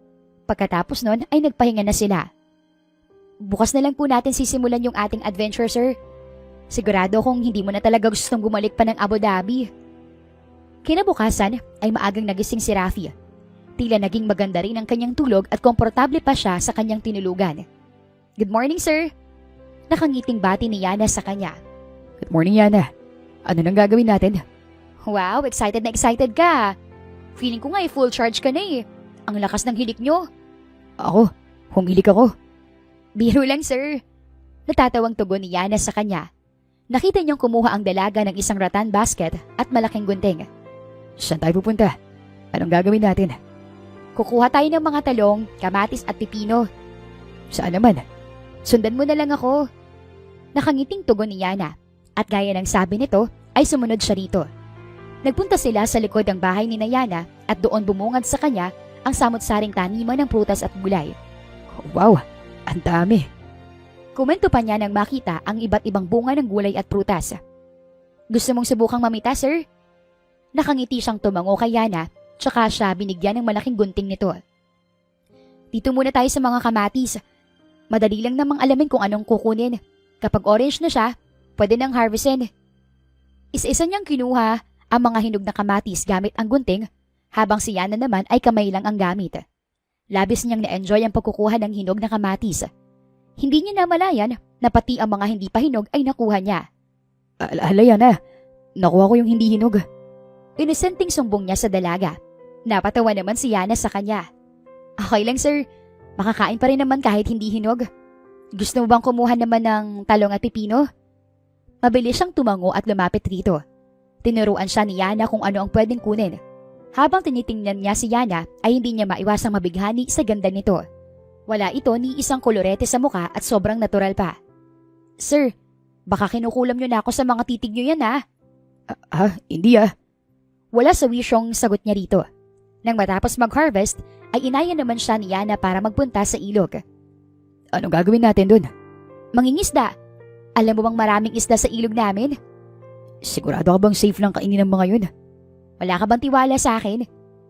Pagkatapos nun ay nagpahinga na sila. Bukas na lang po natin sisimulan yung ating adventure sir. Sigurado kung hindi mo na talaga gustong bumalik pa ng Abu Dhabi. Kinabukasan ay maagang nagising si Rafi. Tila naging maganda rin ang kanyang tulog at komportable pa siya sa kanyang tinulugan. Good morning, sir. Nakangiting bati ni Yana sa kanya. Good morning, Yana. Ano nang gagawin natin? Wow, excited na excited ka. Feeling ko nga full charge ka na Ang lakas ng hilik nyo. Ako? Humilik ako? Biro lang, sir. Natatawang tugon ni Yana sa kanya. Nakita niyang kumuha ang dalaga ng isang rattan basket at malaking gunting. Saan tayo pupunta? Anong gagawin natin? Kukuha tayo ng mga talong, kamatis at pipino. Saan naman? Sundan mo na lang ako. Nakangiting tugon ni Yana. At gaya ng sabi nito, ay sumunod siya rito. Nagpunta sila sa likod ng bahay ni Yana at doon bumungad sa kanya ang samot-saring taniman ng prutas at gulay. Wow, ang dami. Komento pa niya nang makita ang iba't ibang bunga ng gulay at prutas. Gusto mong subukang mamita, sir? Nakangiti siyang tumango kay Yana, tsaka siya binigyan ng malaking gunting nito. Dito muna tayo sa mga kamatis. Madali lang namang alamin kung anong kukunin. Kapag orange na siya, pwede nang harvestin. Isa-isa niyang kinuha ang mga hinog na kamatis gamit ang gunting, habang si Yana naman ay kamay lang ang gamit. Labis niyang na-enjoy ang pagkukuha ng hinog na kamatis. Hindi niya namalayan na pati ang mga hindi pa hinog ay nakuha niya. Ala Yana, nakuha ko yung hindi hinog. Inosenteng sumbong niya sa dalaga. Napatawa naman si Yana sa kanya. Okay lang sir, makakain pa rin naman kahit hindi hinog. Gusto mo bang kumuha naman ng talong at pipino? Mabilis siyang tumango at lumapit rito. Tinuruan siya ni Yana kung ano ang pwedeng kunin. Habang tinitingnan niya si Yana ay hindi niya maiwasang mabighani sa ganda nito. Wala ito ni isang kolorete sa muka at sobrang natural pa. Sir, baka kinukulam niyo na ako sa mga titig niyo yan ha? Hindi ah. Wala sa wisyong sagot niya rito. Nang matapos mag-harvest, ay inaya naman siya ni Yana para magpunta sa ilog. Anong gagawin natin dun? Mangingisda. Alam mo bang maraming isda sa ilog namin? Sigurado ka bang safe lang kainin ng mga yun? Wala ka bang tiwala sa akin?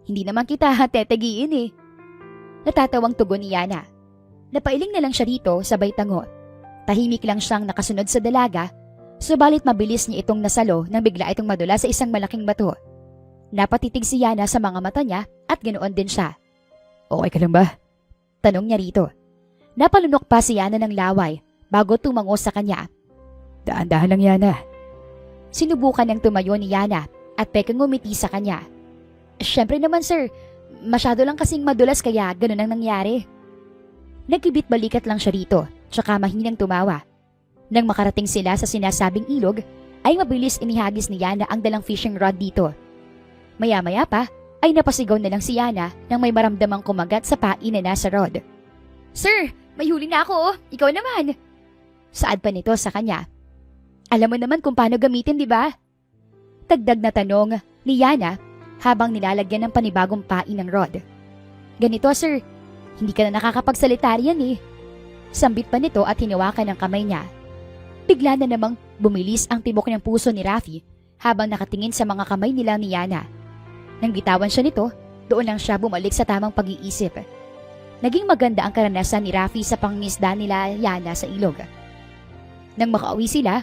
Hindi naman kita tetegiin eh. Natatawang tugon ni Yana. Napailing na lang siya dito sabay tango. Tahimik lang siyang nakasunod sa dalaga, subalit mabilis niya itong nasalo nang bigla itong madula sa isang malaking bato. Napatitig si Yana sa mga mata niya at ganoon din siya. Okay ka lang ba? Tanong niya rito. Napalunok pa si Yana ng laway bago tumango sa kanya. Daan-dahan lang Yana. Sinubukan niyang tumayo ni Yana at pekang ngumiti sa kanya. Siyempre naman sir, masyado lang kasing madulas kaya ganun ang nangyari. Nagkibit balikat lang siya rito, tsaka mahinang tumawa. Nang makarating sila sa sinasabing ilog, ay mabilis inihagis ni Yana ang dalang fishing rod dito. Maya-maya pa, ay napasigaw na lang si Yana nang may maramdamang kumagat sa pain na nasa rod. Sir, may huli na ako oh. Ikaw naman. Saad pa nito sa kanya. Alam mo naman kung paano gamitin, di ba? Tagdag na tanong ni Yana habang nilalagyan ng panibagong pain ng rod. Ganito sir, hindi ka na nakakapagsalita riyan eh. Sambit pa nito at hinawakan ng kamay niya. Bigla na namang bumilis ang tibok ng puso ni Rafi habang nakatingin sa mga kamay nila ni Yana. Nang bitawan siya nito, doon lang siya bumalik sa tamang pag-iisip. Naging maganda ang karanasan ni Rafi sa pangingisda nila Yana sa ilog. Nang makauwi sila,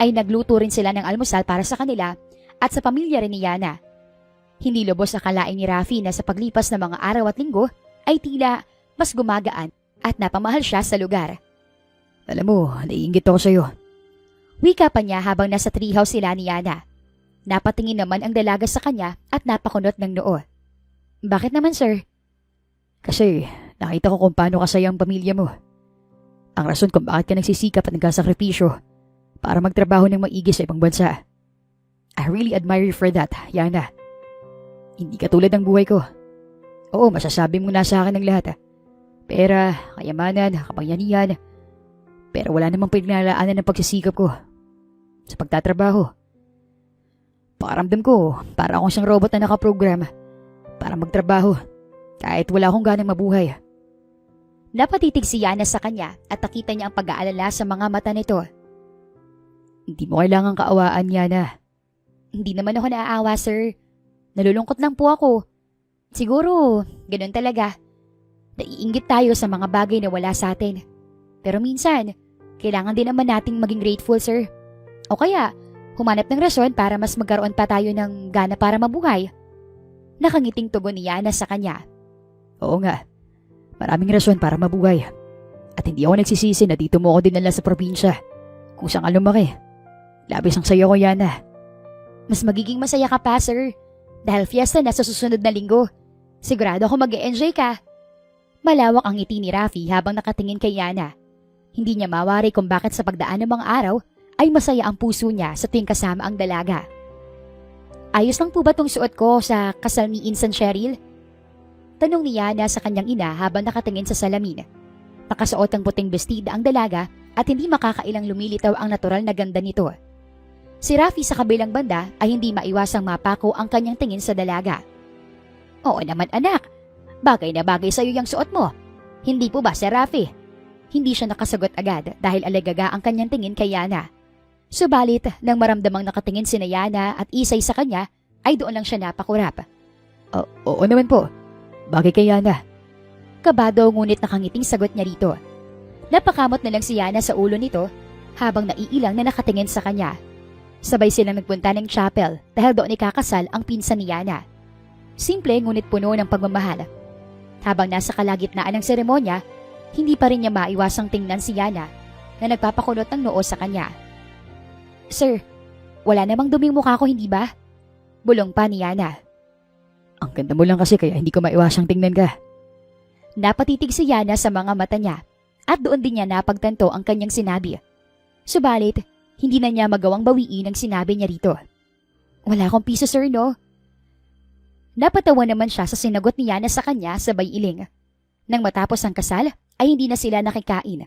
ay nagluto rin sila ng almusal para sa kanila at sa pamilya rin ni Yana. Hindi lubos akalain ni Rafi na sa paglipas ng mga araw at linggo ay tila mas gumagaan at napamahal siya sa lugar. Alam mo, naiinggit ako sa'yo. Wika pa niya habang nasa treehouse sila ni Yana. Napatingin naman ang dalaga sa kanya at napakunot ng noo. Bakit naman sir? Kasi nakita ko kung paano kasaya ang pamilya mo. Ang rason kung bakit ka nagsisikap at nagkasakripisyo para magtrabaho ng maigi sa ibang bansa. I really admire you for that, Yana. Hindi katulad ng buhay ko. Oo, masasabi mo na sa akin ng lahat. Pera, kayamanan, kapangyarihan. Pero wala namang pinaglalaanan ng pagsisikap ko sa pagtatrabaho. Pakiramdam ko, para akong isang robot na nakaprogram para magtrabaho kahit wala akong ganang mabuhay. Napatitig si Yana sa kanya at nakita niya ang pag-aalala sa mga mata nito. Hindi mo kailangang kaawaan, Yana. Hindi naman ako naaawa, sir. Nalulungkot lang po ako. Siguro, ganun talaga. Naiinggit tayo sa mga bagay na wala sa atin. Pero minsan, kailangan din naman nating maging grateful, sir. O kaya, humanap ng rason para mas magkaroon pa tayo ng gana para mabuhay. Nakangiting tugon ni Yana sa kanya. Oo nga, maraming rason para mabuhay. At hindi ako nagsisisi na dito mo ako dinala sa probinsya kung saan ka lumaki. Labis ang saya ko, Yana. Mas magiging masaya ka pa, sir. Dahil fiesta na sa susunod na linggo. Sigurado ako mag-e-enjoy ka. Malawak ang ngiti ni Rafi habang nakatingin kay Yana. Hindi niya mawari kung bakit sa pagdaan ng mga araw ay masaya ang puso niya sa tuwing kasama ang dalaga. Ayos lang po ba tong suot ko sa kasal ni Insan Cheryl? Tanong ni Yana sa kanyang ina habang nakatingin sa salamin. Nakasuot ang puting bestida ang dalaga at hindi makakailang lumilitaw ang natural na ganda nito. Si Rafi sa kabilang banda ay hindi maiwasang mapako ang kanyang tingin sa dalaga. Oo naman anak, bagay na bagay sa iyo yung suot mo. Hindi po ba si Rafi? Hindi siya nakasagot agad dahil alagaga ang kanyang tingin kay Yana. Subalit, nang maramdamang nakatingin si Yana at isay sa kanya, ay doon lang siya napakurap. Oo naman po. Bagay kay Yana. Kabado ngunit nakangiting sagot niya rito. Napakamot na lang si Yana sa ulo nito habang naiilang na nakatingin sa kanya. Sabay silang nagpunta ng chapel dahil doon ikakasal ang pinsan ni Yana. Simple ngunit puno ng pagmamahal. Habang nasa kalagitnaan ng seremonya, hindi pa rin niya maiwasang tingnan si Yana na nagpapakulot ng noo sa kanya. Sir, wala namang duming mukha ko, hindi ba? Bulong pa ni Yana. Ang ganda mo lang kasi kaya hindi ko maiwasang tingnan ka. Napatitig si Yana sa mga mata niya at doon din niya napagtanto ang kanyang sinabi. Subalit, hindi na niya magawang bawiin ang sinabi niya rito. Wala akong piso, sir, no? Napatawa naman siya sa sinagot ni Yana sa kanya sabay iling. Nang matapos ang kasal, ay hindi na sila nakikain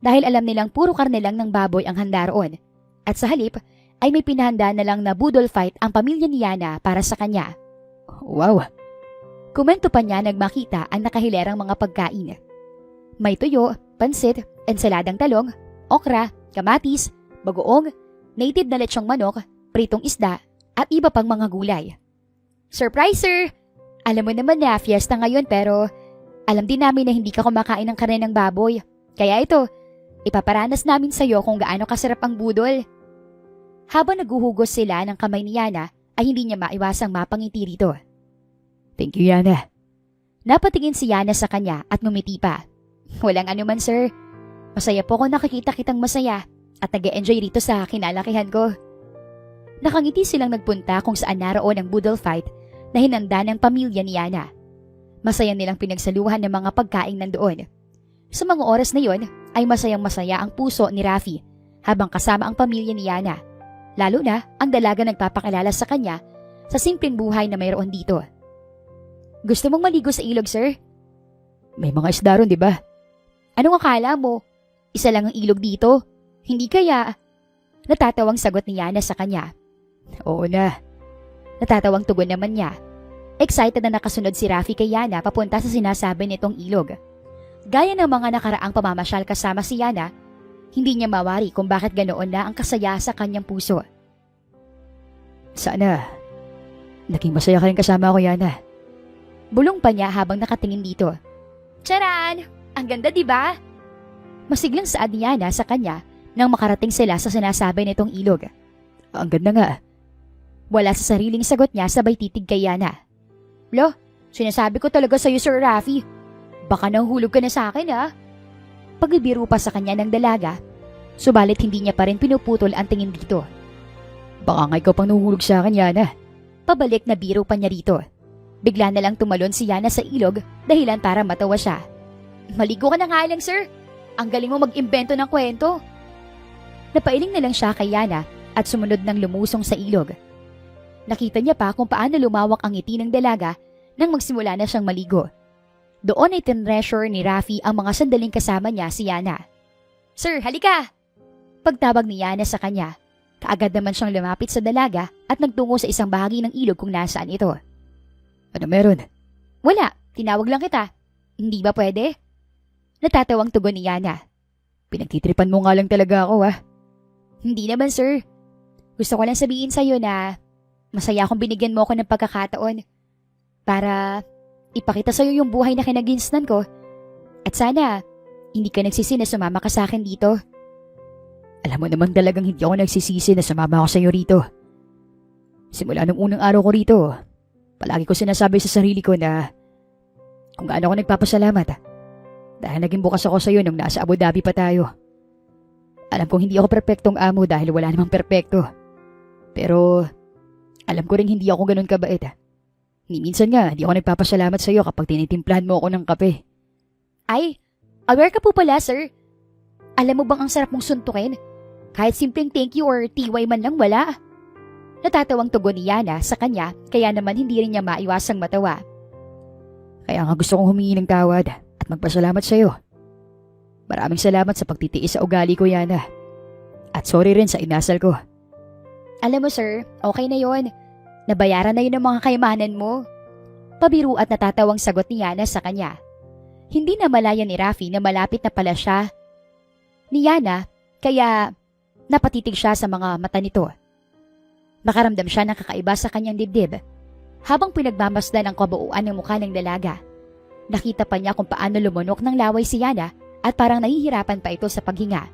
dahil alam nilang puro karne lang ng baboy ang handa roon. At sa halip, ay may pinahanda na lang na budol fight ang pamilya ni Yana para sa kanya. Wow! Komento pa niya nang makita ang nakahilerang mga pagkain. May tuyo, pansit, ensaladang talong, okra, kamatis, bagoong, native na lechong manok, pritong isda, at iba pang mga gulay. Surprise, sir! Alam mo naman na fiesta ngayon pero alam din namin na hindi ka kumakain ng karne ng baboy. Kaya ito, ipaparanas namin sa'yo kung gaano kasarap ang budol. Habang naguhugos sila ng kamay ni Yana, ay hindi niya maiwasang mapangiti rito. Thank you, Yana. Napatingin si Yana sa kanya at ngumiti pa. Walang anuman, sir. Masaya po kung nakikita kitang masaya at nag-e-enjoy rito sa kinalakihan ko. Nakangiti silang nagpunta kung saan naroon ang budol fight na hinanda ng pamilya ni Yana. Masaya nilang pinagsaluhan ng mga pagkain nandoon. Sa mga oras na yon ay masayang-masaya ang puso ni Rafi habang kasama ang pamilya ni Yana. Lalo na ang dalaga nagpapakilala sa kanya sa simpleng buhay na mayroon dito. Gusto mong maligo sa ilog, sir? May mga isda ron, di ba? Anong akala mo? Isa lang ang ilog dito? Hindi kaya? Natatawang sagot ni Yana sa kanya. Oo na. Natatawang tugon naman niya. Excited na nakasunod si Rafi kay Yana papunta sa sinasabi nitong ilog. Gaya ng mga nakaraang pamamasyal kasama si Yana, hindi niya mawari kung bakit ganoon na ang kasaya sa kanyang puso. Sana. Naging masaya ka rin kasama ko, Yana. Bulong pa niya habang nakatingin dito. Charan! Ang ganda, di ba? Masiglang saad ni Yana sa kanya nang makarating sila sa sinasabi nitong ilog. Ang ganda nga. Wala sa sariling sagot niya sabay titig kay Yana. Lo, sinasabi ko talaga sa'yo, Sir Rafi. Baka nahulog ka na sa akin, ha? Pagbibiro pa sa kanya ng dalaga, subalit hindi niya pa rin pinuputol ang tingin dito. Baka nga ikaw pang nahuhulog sa akin, Yana. Pabalik na biro pa niya rito. Bigla na lang tumalon si Yana sa ilog dahilan para matawa siya. Maligo ka na nga lang, sir. Ang galing mo mag-imbento ng kwento. Napailing na lang siya kay Yana at sumunod ng lumusong sa ilog. Nakita niya pa kung paano lumawak ang ngiti ng dalaga nang magsimula na siyang maligo. Doon ay tinreasure ni Rafi ang mga sandaling kasama niya si Yana. Sir, halika! Pagtawag ni Yana sa kanya, kaagad naman siyang lumapit sa dalaga at nagtungo sa isang bahagi ng ilog kung nasaan ito. Ano meron? Wala, tinawag lang kita. Hindi ba pwede? Natatawang tugon ni Yana. Pinagtitripan mo nga lang talaga ako, ha? Hindi naman, sir. Gusto ko lang sabihin sa'yo na masaya akong binigyan mo ako ng pagkakataon para ipakita sa'yo yung buhay na kinaginsnan ko. At sana, hindi ka nagsisi na sumama ka sa akin dito. Alam mo naman talagang hindi ako nagsisisi na sumama ako sa'yo rito. Simula nung unang araw ko rito, palagi ko sinasabi sa sarili ko na kung gaano ako nagpapasalamat dahil naging bukas ako sa'yo nung nasa Abu Dhabi pa tayo. Alam kong hindi ako perpektong amo dahil wala namang perpekto. Pero alam ko rin hindi ako ganun kabait. Ni minsan nga, hindi ako nagpapasalamat sa iyo kapag tinitimplahan mo ako ng kape. Ay, aware ka po pala, sir. Alam mo bang ang sarap mong suntukin? Kahit simpleng thank you or TY man lang wala. Natatawang tugon ni Yana sa kanya kaya naman hindi rin niya maiwasang matawa. Kaya nga gusto kong humingi ng tawad at magpasalamat sa iyo. Maraming salamat sa pagtitiis sa ugali ko, Yana. At sorry rin sa inasal ko. Alam mo, sir, okay na yon. Nabayaran na yun ang mga kayamanan mo. Pabiro at natatawang sagot ni Yana sa kanya. Hindi na malaya ni Rafi na malapit na pala siya ni Yana, kaya Napatitig siya sa mga mata nito. Makaramdam siya ng kakaiba sa kanyang dibdib. Habang pinagmamasdan ang kabuuan ng mukha ng dalaga, nakita pa niya kung paano lumunok ng laway si Yana at parang nahihirapan pa ito sa paghinga.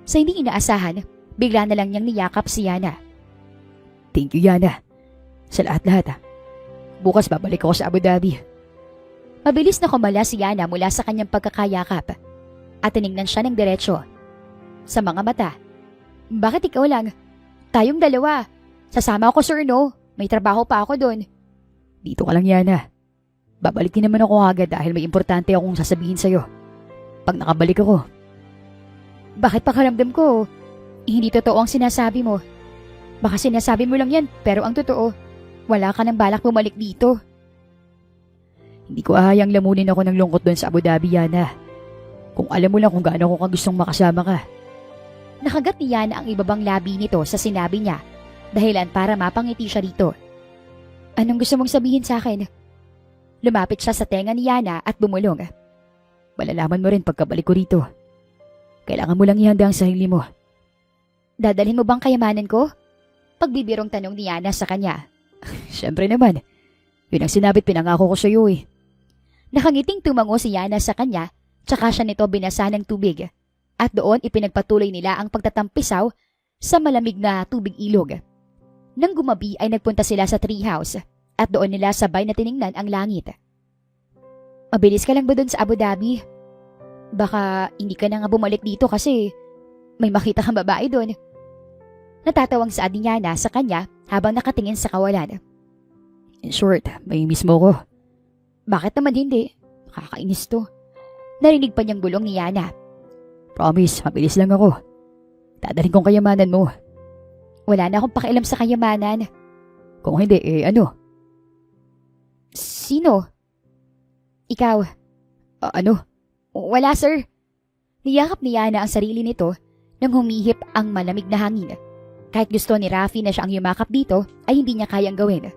Sa hindi inaasahan, bigla na lang niyang niyakap si Yana. Thank you, Yana. Sa lahat-lahat. Bukas babalik ako sa Abu Dhabi. Mabilis na kumala si Yana mula sa kanyang pagkakayakap at tinignan siya ng diretsyo. Sa mga mata, bakit ikaw lang? Tayong dalawa. Sasama ako, sir, no? May trabaho pa ako doon. Dito ka lang, Yana. Babalik din naman ako agad dahil may importante akong sasabihin sa'yo. Pag nakabalik ako. Bakit pakaramdam ko? Hindi totoo ang sinasabi mo. Baka sinasabi mo lang yan, pero ang totoo, wala ka ng balak bumalik dito. Hindi ko ahayang lamunin ako ng lungkot doon sa Abu Dhabi, Yana. Kung alam mo lang kung gaano ko gustong makasama ka. Nakagat ni Yana ang ibabang labi nito sa sinabi niya, dahilan para mapangiti siya rito. Anong gusto mong sabihin sa akin? Lumapit siya sa tenga ni Yana at bumulong. Malalaman mo rin pagkabalik ko rito. Kailangan mo lang ihanda ang sarili mo. Dadalhin mo bang kayamanan ko? Pagbibirong tanong ni Yana sa kanya. Siyempre naman. Yun ang sinabi't pinangako ko sa iyo eh. Nakangiting tumango si Yana sa kanya, tsaka siya nito binasa ng tubig. At doon ipinagpatuloy nila ang pagtatampisaw sa malamig na tubig ilog. Nang gumabi ay nagpunta sila sa treehouse at doon nila sabay na tiningnan ang langit. Mabilis ka lang ba doon sa Abu Dhabi? Baka hindi ka na nga bumalik dito kasi may makita kang babae doon. Natatawang saad ni Yana sa kanya habang nakatingin sa kawalan. In short, may miss mo ko. Bakit naman hindi? Kakainis to. Narinig pa niyang bulong ni Yana. Promise, mabilis lang ako. Dadalhin kong kayamanan mo. Wala na akong pakialam sa kayamanan. Kung hindi, ano? Sino? Ikaw. Ano? Wala, sir. Niyakap ni Yana ang sarili nito nang humihip ang malamig na hangin. Kahit gusto ni Rafi na siya ang yumakap dito, ay hindi niya kayang gawin.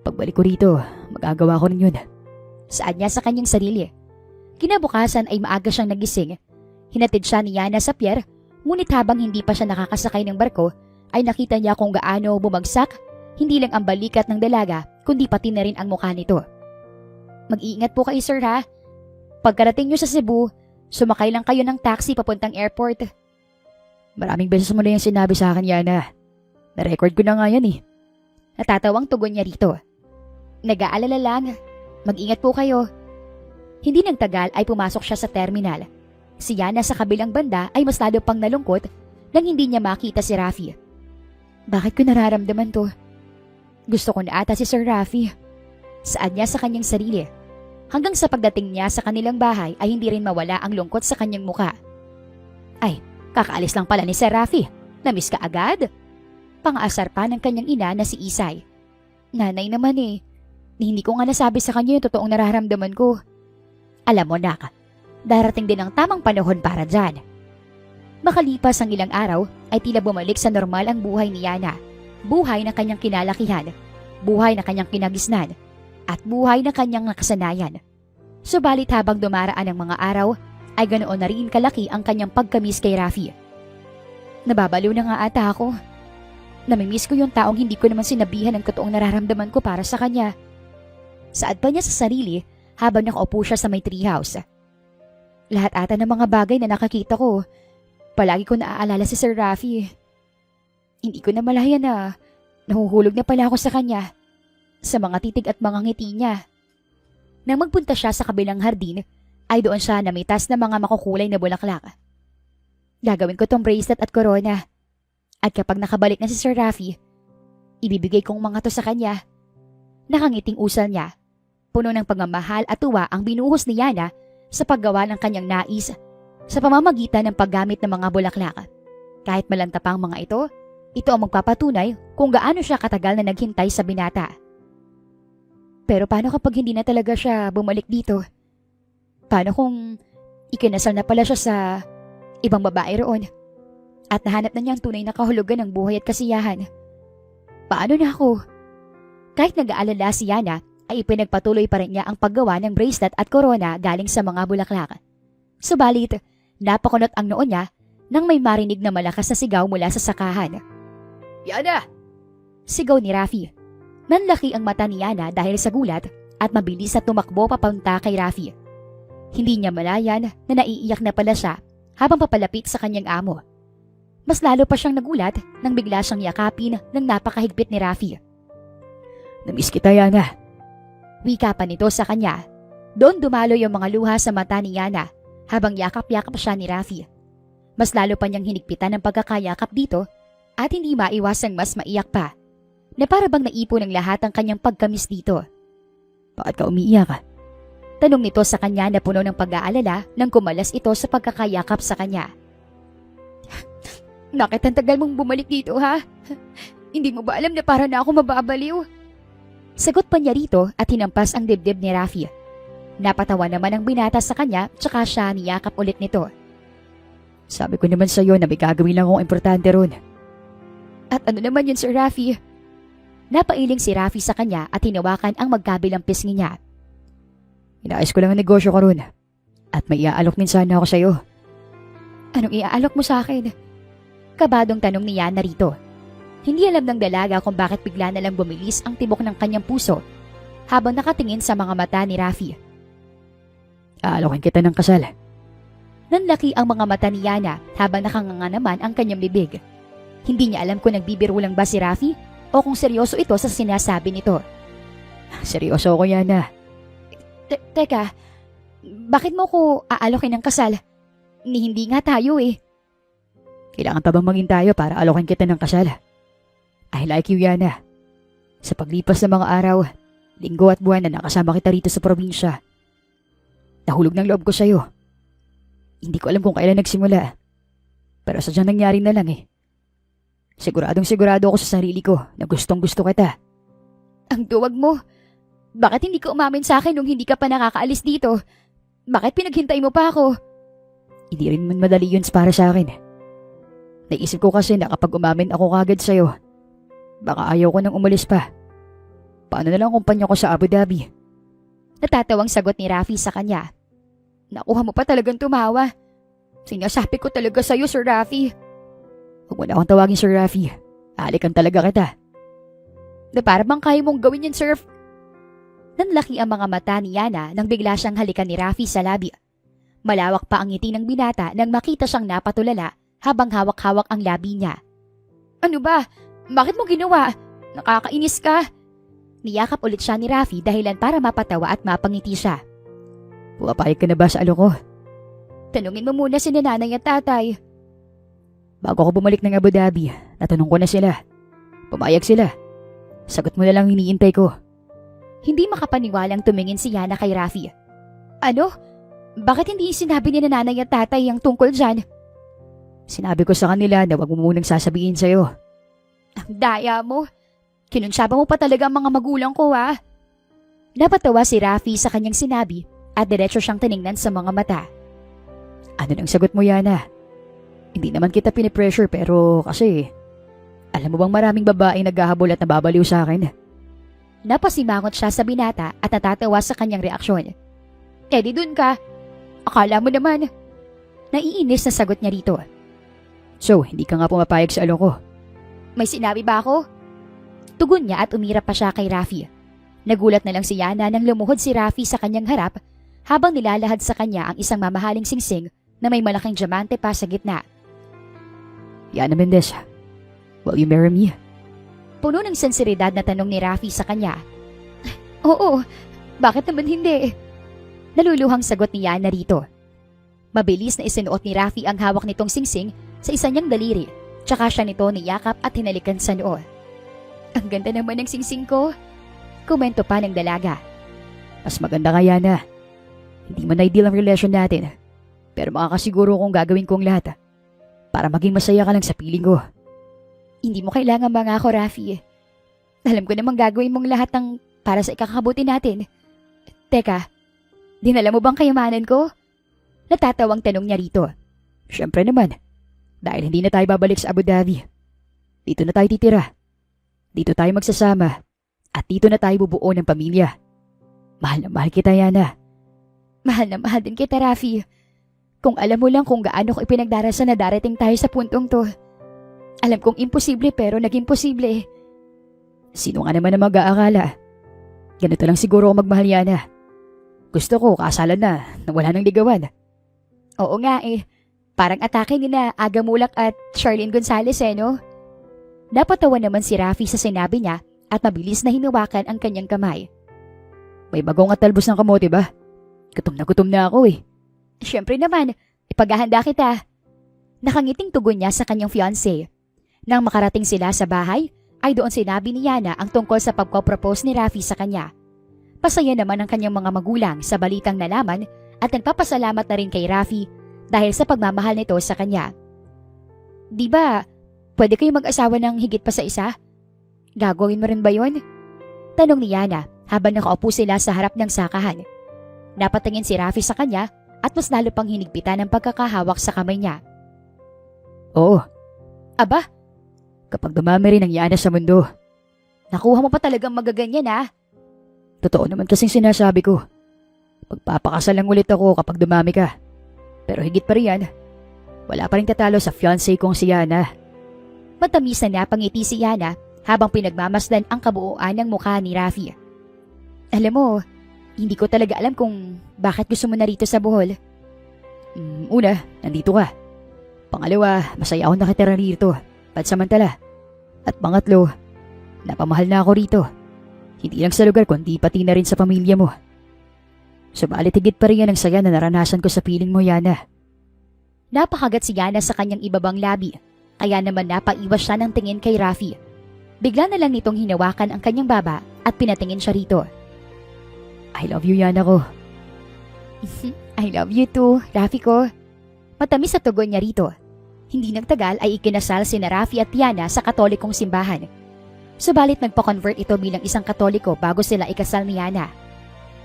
Pagbalik ko rito, magagawa ko rin yun. Saad niya sa kanyang sarili. Kinabukasan ay maaga siyang nagising. Hinatid siya ni Yana sa pier, ngunit habang hindi pa siya nakakasakay ng barko, ay nakita niya kung gaano bumagsak, hindi lang ang balikat ng dalaga, kundi pati na rin ang mukha nito. Mag-iingat po kayo, sir, ha? Pagkarating niyo sa Cebu, sumakay lang kayo ng taxi papuntang airport. Maraming beses mo na yung sinabi sa akin, Yana. Na-record ko na nga yan eh. Natatawang tugon niya rito. Nag-aalala lang. Mag-ingat po kayo. Hindi nang tagal ay pumasok siya sa terminal. Si Yana sa kabilang banda ay mas lalo pang nalungkot nang hindi niya makita si Rafi. Bakit ko nararamdaman to? Gusto ko na ata si Sir Rafi. Saad niya sa kanyang sarili. Hanggang sa pagdating niya sa kanilang bahay ay hindi rin mawala ang lungkot sa kanyang muka. Ay, kakaalis lang pala ni Sir Rafi. Namiss ka agad? Pang-aasar pa ng kanyang ina na si Isay. Nanay naman eh. Hindi ko nga nasabi sa kanya yung totoong nararamdaman ko. Alam mo, nak, darating din ang tamang panahon para dyan. Makalipas ang ilang araw ay tila bumalik sa normal ang buhay ni Yana. Buhay na kanyang kinalakihan, buhay na kanyang kinagisnan, at buhay na kanyang nakasanayan. Subalit habang dumaraan ang mga araw, ay ganoon na rin kalaki ang kanyang pagkamis kay Rafi. Nababaliw na nga ata ako. Namimiss ko yung taong hindi ko naman sinabihan ang totoong nararamdaman ko para sa kanya. Saad pa niya sa sarili habang nakaupo siya sa may treehouse. Lahat ata ng mga bagay na nakakita ko, palagi ko naaalala si Sir Rafi. Hindi ko na malaya na nahuhulog na pala ako sa kanya, sa mga titig at mga ngiti niya. Nang magpunta siya sa kabilang hardin, ay doon siya namitas ng mga makukulay na bulaklak. Gagawin ko tong bracelet at corona. At kapag nakabalik na si Sir Rafi, ibibigay kong mga to sa kanya. Nakangiting usal niya. Puno ng pagmamahal at tuwa ang binuhos ni Yana sa paggawa ng kanyang nais sa pamamagitan ng paggamit ng mga bulaklak. Kahit malanta pa ang mga ito ang magpapatunay kung gaano siya katagal na naghintay sa binata. Pero paano kapag hindi na talaga siya bumalik dito? Paano kung ikinasal na pala siya sa ibang babae roon at nahanap na niya ang tunay na kahulugan ng buhay at kasiyahan? Paano na ako? Kahit nag-aalala si Yana, ay ipinagpatuloy pa rin niya ang paggawa ng bracelet at corona galing sa mga bulaklak. Subalit, napakunot ang noon niya nang may marinig na malakas na sigaw mula sa sakahan. Yana! Sigaw ni Rafi. Nanlaki ang mata ni Yana dahil sa gulat at mabilis na tumakbo papunta kay Rafi. Hindi niya malayan na naiiyak na pala siya habang papalapit sa kanyang amo. Mas lalo pa siyang nagulat nang bigla siyang yakapin ng napakahigpit ni Rafi. Namiss kita, Yana. Wika pa nito sa kanya. Doon dumalo yung mga luha sa mata ni Yana habang yakap-yakap siya ni Rafi. Mas lalo pa niyang hinigpitan ng pagkakayakap dito at hindi maiwasang mas maiyak pa na para bang naipon ng lahat ang kanyang pagkamis dito. Bakit ka umiiyak? Tanong nito sa kanya na puno ng pag-aalala nang kumalas ito sa pagkakayakap sa kanya. Bakit ang tagal mong bumalik dito, ha? Hindi mo ba alam na para na ako mababaliw? Sagot pa niya rito at hinampas ang dibdib ni Rafi. Napatawa naman ang binata sa kanya tsaka siya niyakap ulit nito. Sabi ko naman sa'yo na may gagawin lang akong importante ron. At ano naman yun, Sir Rafi? Napailing si Rafi sa kanya at hinawakan ang magkabilang pisngi niya. Inaayos ko lang ang negosyo ko ron. At may iaalok din sana ako sa'yo. Anong iaalok mo sa akin? Kabadong tanong ni Yana rito. Hindi alam ng dalaga kung bakit bigla na lang bumilis ang tibok ng kanyang puso habang nakatingin sa mga mata ni Rafi. Aalokin kita ng kasal. Nanlaki ang mga mata ni Yana habang nakanganga naman ang kanyang bibig. Hindi niya alam kung nagbibiro lang ba si Rafi o kung seryoso ito sa sinasabi nito. Seryoso ako, Yana. Teka, bakit mo ko aalokin ng kasal? Hindi nga tayo eh. Kailangan pa bang maging tayo para alokin kita ng kasal? I like you, Yana. Sa paglipas ng mga araw, linggo at buwan na nakasama kita rito sa probinsya, nahulog ng loob ko sa'yo. Hindi ko alam kung kailan nagsimula. Pero sadyang nangyari na lang eh. Sigurado ako sa sarili ko na gustong gusto kita. Ang duwag mo. Bakit hindi ka umamin sa akin nung hindi ka pa nakakaalis dito? Bakit pinaghintay mo pa ako? Hindi rin man madali yun para sa akin. Naisip ko kasi na kapag umamin ako kagad sa'yo, baka ayaw ko nang umalis pa. Paano na lang kumpanya ko sa Abu Dhabi? Natatawang sagot ni Rafi sa kanya. Nakuha mo pa talagang tumawa. Sinasabi ko talaga sa'yo, Sir Rafi. Huwag mo na akong tawagin, Sir Rafi. Halikan talaga kita. Na para bang kaya mong gawin yun, Sir? Nanlaki ang mga mata ni Yana nang bigla siyang halikan ni Rafi sa labi. Malawak pa ang ngiti ng binata nang makita siyang napatulala habang hawak-hawak ang labi niya. Ano ba? Bakit mo ginawa? Nakakainis ka. Niyakap ulit siya ni Rafi dahilan para mapatawa at mapangiti siya. Pumapayag ka na ba sa alo ko? Tanungin mo muna si nanay at tatay. Bago ako bumalik ng Abu Dhabi, natanong ko na sila. Pumayag sila. Sagot mo na lang hiniintay ko. Hindi makapaniwalang tumingin si Yana kay Rafi. Ano? Bakit hindi sinabi ni nanay at tatay ang tungkol dyan? Sinabi ko sa kanila na wag mo munang sasabihin sa'yo. Ang daya mo. Kinunsyaba mo pa talaga ang mga magulang ko, ha? Napatawa si Rafi sa kanyang sinabi at diretso siyang tiningnan sa mga mata. Ano nang sagot mo, Yana? Hindi naman kita pinipressure pero kasi alam mo bang maraming babaeng naghahabol at nababaliw sa akin? Napasimangot siya sa binata at natatawa sa kanyang reaksyon. Di dun ka. Akala mo naman. Naiinis na sagot niya rito. So, hindi ka nga pumapayag sa alo ko. May sinabi ba ako? Tugon niya at umirap pa siya kay Rafi. Nagulat na lang si Yana nang lumuhod si Rafi sa kanyang harap habang nilalahad sa kanya ang isang mamahaling singsing na may malaking diamante pa sa gitna. Yana Mendez, will you marry me? Puno ng sensiridad na tanong ni Rafi sa kanya. Oo, bakit naman hindi? Naluluhang sagot ni Yana rito. Mabilis na isinuot ni Rafi ang hawak nitong singsing sa isa niyang daliri, tsaka siya nito niyakap at hinalikan sa noo. Ang ganda naman ng singsing ko. Komento pa ng dalaga. Mas maganda nga, Yana. Hindi man ideal ang relasyon natin, pero makakasiguro kong gagawin kong lahat para maging masaya ka lang sa piling ko. Hindi mo kailangan mangako, Rafi. Alam ko namang gagawin mong lahat ng para sa ikakabuti natin. Teka, dinala mo bang kayamanan ko? Natatawang tanong niya rito. Siyempre naman, dahil hindi na tayo babalik sa Abu Dhabi. Dito na tayo titira. Dito tayo magsasama. At dito na tayo bubuo ng pamilya. Mahal na mahal kita, Yana. Mahal na mahal din kita, Rafi. Kung alam mo lang kung gaano ko ipinagdarasal na darating tayo sa puntong to. Alam kong imposible pero naging posible. Sino nga naman ang mag-aakala? Ganito lang siguro ako magmahal, Yana. Gusto ko kasalan na wala nang ligawan. Oo nga eh. Parang atake ni na Aga Mulak at Charlene Gonzalez no? Napatawa naman si Rafi sa sinabi niya at mabilis na hinawakan ang kanyang kamay. May bagong at talbos ng kamote ba? Gutom na ako eh. Siyempre naman, ipaghahanda kita. Nakangiting tugon niya sa kanyang fiancé. Nang makarating sila sa bahay, ay doon sinabi ni Yana ang tungkol sa pagko-propose ni Rafi sa kanya. Pasaya naman ang kanyang mga magulang sa balitang nalaman at nagpapasalamat na rin kay Rafi dahil sa pagmamahal nito sa kanya. Di ba, pwede kayo mag-asawa ng higit pa sa isa? Gagawin mo rin ba yun? Tanong ni Yana habang nakaupo sila sa harap ng sakahan. Napatingin si Rafi sa kanya at mas lalo pang hinigpitan ang pagkakahawak sa kamay niya. Oo. Aba, Kapag dumami rin ang Yana sa mundo. nakuha mo pa talagang magaganyan Totoo naman kasing sinasabi ko. Pagpapakasal lang ulit ako kapag dumami ka. Pero higit pa riyan, wala pa rin tatalo sa fiancé kong si Yana. Matamis na napangiti si Yana habang pinagmamasdan ang kabuuan ng mukha ni Rafi. Alam mo, hindi ko talaga alam kung bakit gusto mo na rito sa Bohol. Una, nandito ka. Pangalawa, masaya ako nakitira rito. Pansamantala. At pangatlo, napamahal na ako rito. Hindi lang sa lugar kundi pati na rin sa pamilya mo. Subalit higit pa rin yan ang saya na naranasan ko sa piling mo, Yana. Napakagat si Yana sa kanyang ibabang labi, kaya naman napaiwas siya ng tingin kay Rafi. Bigla na lang nitong hinawakan ang kanyang baba at pinatingin siya rito. I love you, Yana ko. I love you too, Rafi ko. Matamis sa tugon niya rito. Hindi nagtagal ay ikinasal sina Rafi at Yana sa Katolikong simbahan. Subalit nagpa-convert ito bilang isang Katoliko bago sila ikasal ni Yana.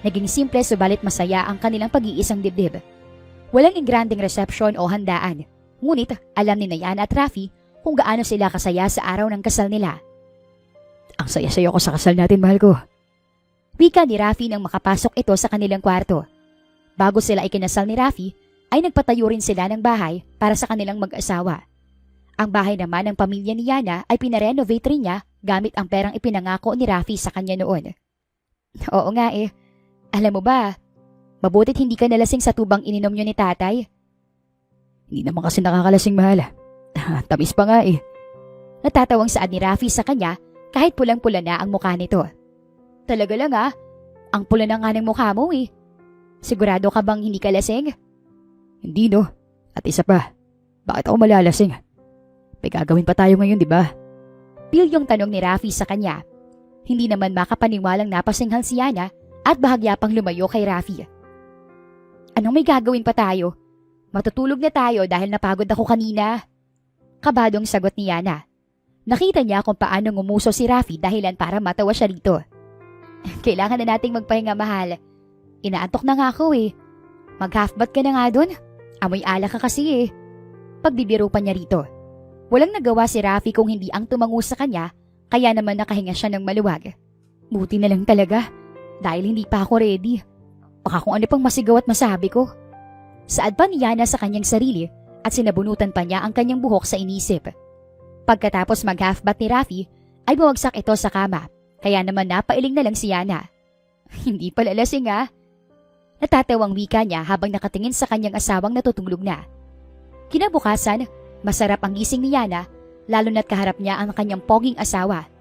Naging simple subalit masaya ang kanilang pag-iisang dibdib. Walang ingranding resepsyon o handaan. Ngunit alam ni Yana at Rafi kung gaano sila kasaya sa araw ng kasal nila. Ang saya-saya ko sa kasal natin, mahal ko. Wika ni Rafi nang makapasok ito sa kanilang kwarto. Bago sila ikinasal ni Rafi, ay nagpatayo rin sila ng bahay para sa kanilang mag-asawa. Ang bahay naman ng pamilya ni Yana ay pinarenovate rin niya gamit ang perang ipinangako ni Rafi sa kanya noon. Oo nga eh. Alam mo ba, mabutit hindi ka nalasing sa tubang ininom niyo ni tatay. Hindi naman kasi nakakalasing, mahal. Tamis pa nga eh. Natatawang saad ni Rafi sa kanya kahit pulang-pula na ang mukha nito. Talaga lang ang pula na nga ng mukha mo eh. Sigurado ka bang hindi ka lasing? Hindi no. At isa pa, bakit ako malalasing? May gagawin pa tayo ngayon, di ba? Pilyong tanong ni Rafi sa kanya. Hindi naman makapaniwalang napasinghal si Yana at bahagya pang lumayo kay Rafi. Anong may gagawin pa tayo? Matutulog na tayo dahil napagod ako kanina. Kabadong sagot ni Yana. Nakita niya kung paano ngumuso si Rafi dahilan para matawa siya rito. Kailangan na nating magpahinga, mahal. Inaantok na nga ako eh. Mag-half-bath ka na nga dun. Amoy alak ka kasi eh. Pagbibiro pa niya rito. Walang nagawa si Rafi kung hindi ang tumango sa kanya, kaya naman nakahinga siya ng maluwag. Buti na lang talaga, dahil hindi pa ako ready. Baka kung ano pang masigaw at masabi ko. Saad pa ni Yana sa kanyang sarili at sinabunutan pa niya ang kanyang buhok sa inisip. Pagkatapos mag-half-bath ni Rafi, ay bumagsak ito sa kama, kaya naman napailing na lang si Yana. Hindi pala lasing Natatawang wika niya habang nakatingin sa kanyang asawang natutulog na. Kinabukasan, masarap ang gising ni Yana, lalo na't kaharap niya ang kanyang poging asawa.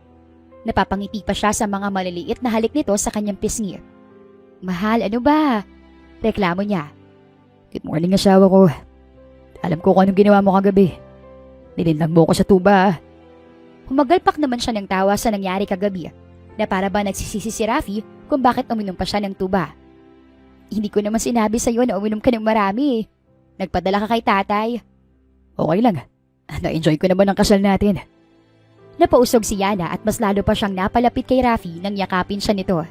Napapangiti pa siya sa mga maliliit na halik nito sa kanyang pisngi. Mahal, ano ba? Reklamo niya. Good morning, asawa ko. Alam ko kung anong ginawa mo kagabi. Nilinlang mo ko sa tuba. Humagalpak naman siya ng tawa sa nangyari kagabi, na para ba nagsisisi si Rafi kung bakit uminom pa siya ng tuba. Hindi ko naman sinabi sa'yo na uminom ka ng marami. Nagpadala ka kay tatay. Okay lang. Na-enjoy ko naman ang kasal natin. Napausog si Yana at mas lalo pa siyang napalapit kay Rafi nang yakapin siya nito.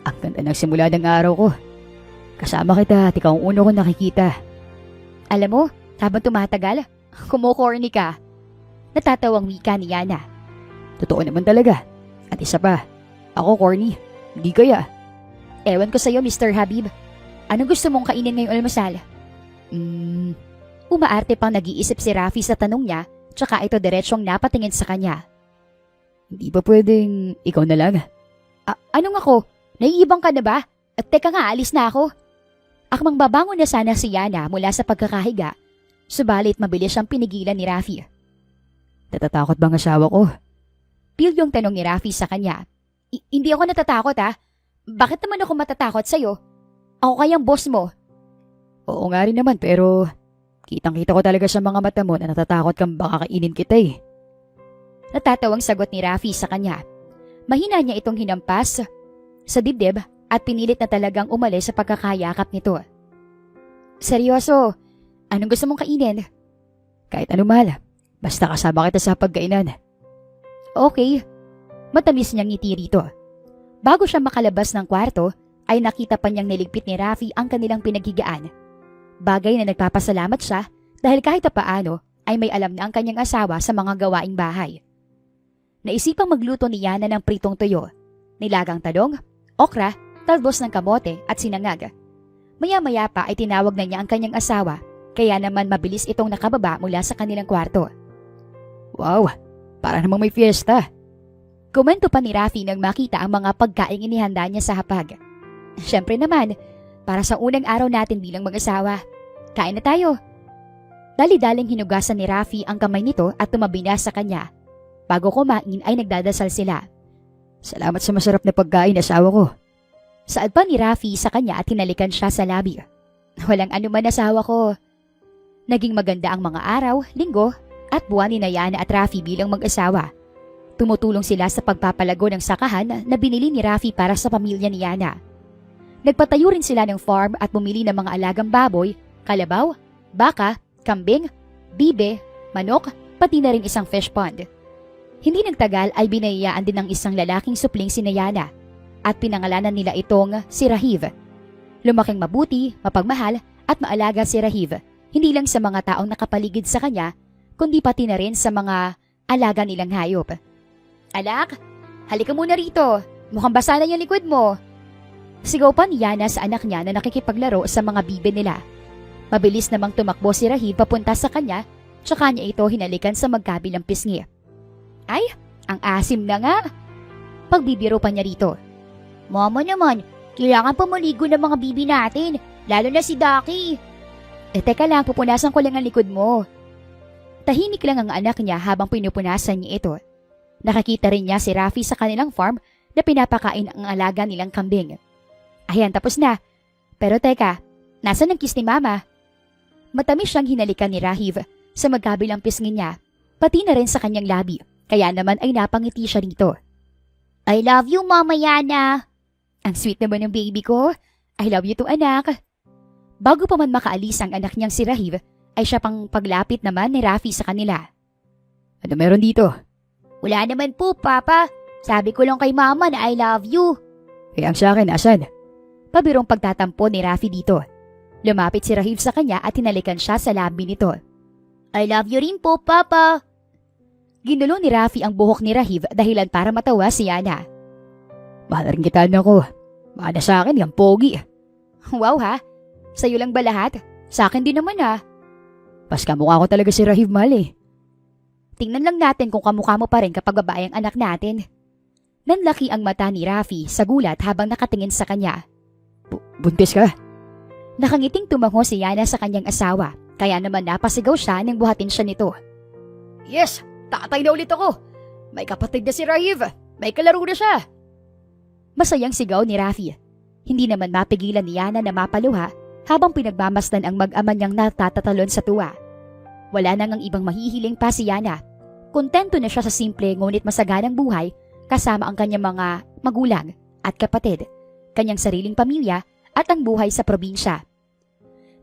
Ang ganda ng simula ng araw ko. Kasama kita at ikaw ang uno ko nakikita. Alam mo, habang tumatagal, kumukorny ka. Natatawang wika ni Yana. Totoo naman talaga. At isa pa, ako corny. Hindi kaya. Ewan ko sa'yo, Mr. Habib. Anong gusto mong kainin ngayong almusal? Umaarte pang nag-iisip si Rafi sa tanong niya, tsaka ito diretsyong napatingin sa kanya. Hindi ba pwedeng ikaw na lang? Anong ako? Naiibang ka na ba? At teka nga, alis na ako. Akmang babangon na sana si Yana mula sa pagkakahiga, subalit mabilis siyang pinigilan ni Rafi. Natatakot bang asawa ko? Pilyong tanong ni Rafi sa kanya. Hindi ako natatakot ha. Bakit naman ako matatakot sa'yo? Ako kayang boss mo. Oo nga rin naman pero kitang-kita ko talaga sa mga mata mo na natatakot kang baka kainin kita eh. Natatawang sagot ni Rafi sa kanya. Mahina niya itong hinampas sa dibdib at pinilit na talagang umalis sa pagkakayakap nito. Seryoso, anong gusto mong kainin? Kahit ano mahal, basta kasama kita sa pagkainan. Okay. Matamis niyang ngiti rito. Bago siya makalabas ng kwarto, ay nakita pa niyang niligpit ni Rafi ang kanilang pinaghigaan. Bagay na nagpapasalamat siya dahil kahit paano ay may alam na ang kanyang asawa sa mga gawaing bahay. Naisipang magluto ni Yana ng pritong tuyo, nilagang talong, okra, talbos ng kamote at sinangag. Maya-maya pa ay tinawag na niya ang kanyang asawa, kaya naman mabilis itong nakababa mula sa kanilang kwarto. Wow, para namang may fiesta. Komento pa ni Rafi nang makita ang mga pagkaing inihanda niya sa hapag. Siyempre naman, para sa unang araw natin bilang mag-asawa. Kain na tayo. Dali-daling hinugasan ni Rafi ang kamay nito at tumabi na sa kanya. Bago kumain ay nagdadasal sila. Salamat sa masarap na pagkain, asawa ko. Saad pa ni Rafi sa kanya at hinalikan siya sa labi. Walang anuman, asawa ko. Naging maganda ang mga araw, linggo at buwan ni Yana at Rafi bilang mag-asawa. Tumutulong sila sa pagpapalago ng sakahan na binili ni Rafi para sa pamilya ni Yana. Nagpatayo rin sila ng farm at bumili ng mga alagang baboy, kalabaw, baka, kambing, bibe, manok, pati na rin isang fish pond. Hindi nagtagal ay binayaan din ng isang lalaking supling si Yana at pinangalanan nila itong si Rahiv. Lumaking mabuti, mapagmahal at maalaga si Rahiv, hindi lang sa mga taong nakapaligid sa kanya, kundi pati na rin sa mga alaga nilang hayop. Alak, halika muna rito. Mukhang basa na yung likod mo. Sigaw pa ni Yana sa anak niya na nakikipaglaro sa mga bibe nila. Mabilis namang tumakbo si Rahiv papunta sa kanya, tsaka niya ito hinalikan sa magkabilang pisngi. Ay, ang asim na nga. Pagbibiro pa niya rito. Mama naman, kailangan pa maligo ng mga bibi natin, lalo na si Ducky. Teka lang, pupunasan ko lang ang likod mo. Tahimik lang ang anak niya habang pinupunasan niya ito. Nakakita rin niya si Rafi sa kanilang farm na pinapakain ang alaga nilang kambing. Ayan, tapos na. Pero teka, nasan ang kiss ni Mama? Matamis siyang hinalikan ni Rahiv sa magkabilang pisngi niya, pati na rin sa kanyang labi, kaya naman ay napangiti siya rito. I love you, Mama Yana. Ang sweet naman ng baby ko. I love you too, anak. Bago pa man makaalis ang anak niyang si Rahiv, ay siya pang paglapit naman ni Rafi sa kanila. Ano meron dito? Wala naman po, Papa. Sabi ko lang kay Mama na I love you. Ang sa akin, asan? Pabirong pagtatampo ni Rafi dito. Lumapit si Rahiv sa kanya at hinalikan siya sa labi nito. I love you rin po, Papa. Ginulo ni Rafi ang buhok ni Rahiv dahilan para matawa si Yana. Mahal rin kita na ko. Mana sa akin, yung pogi. Wow ha? Sa'yo lang ba lahat? Sa akin din naman ha. Pas kamukha ko talaga si Rahiv, mahal eh. Tingnan lang natin kung kamukha mo pa rin kapag babae ang anak natin. Nanlaki ang mata ni Rafi sa gulat habang nakatingin sa kanya. Buntis ka? Nakangiting tumango si Yana sa kanyang asawa, kaya naman napasigaw siya nang buhatin siya nito. Yes! Tatay na ulit ako! May kapatid na si Rahiv! May kalaro na siya! Masayang sigaw ni Rafi. Hindi naman mapigilan ni Yana na mapaluha habang pinagmamasdan ang mag-ama niyang natatatalon sa tuwa. Wala nang ang ibang mahihiling pa si Yana. Kontento na siya sa simple ngunit masaganang buhay kasama ang kanyang mga magulang at kapatid, kanyang sariling pamilya at ang buhay sa probinsya.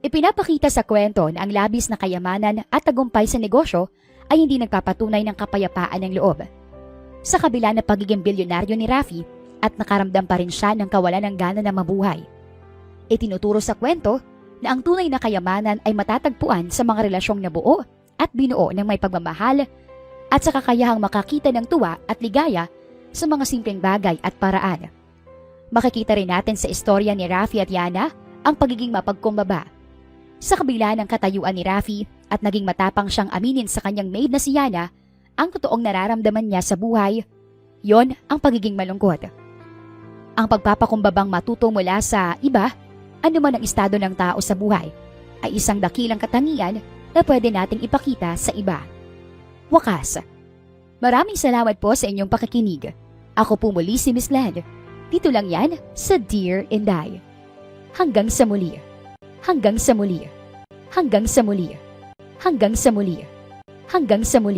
Ipinapakita sa kwento na ang labis na kayamanan at tagumpay sa negosyo ay hindi nagpapatunay ng kapayapaan ng loob. Sa kabila ng pagiging bilyonaryo ni Rafi at nakaramdam pa rin siya ng kawalan ng gana na mabuhay. Itinuturo sa kwento na ang tunay na kayamanan ay matatagpuan sa mga relasyong nabuo at binuo ng may pagmamahal at sa kakayahang makakita ng tuwa at ligaya sa mga simpleng bagay at paraan. Makikita rin natin sa istorya ni Rafi at Yana ang pagiging mapagkumbaba. Sa kabila ng katayuan ni Rafi at naging matapang siyang aminin sa kanyang maid na si Yana ang totoong nararamdaman niya sa buhay, yon ang pagiging malungkot. Ang pagpapakumbabang matuto mula sa iba, anuman ang estado ng tao sa buhay, ay isang dakilang katangian na pwede nating ipakita sa iba. Wakas. Maraming salamat po sa inyong pakikinig. Ako po muli si Miss Land. Dito lang yan sa Dear Inday. Hanggang sa muli. Hanggang sa muli. Hanggang sa muli. Hanggang sa muli. Hanggang sa muli.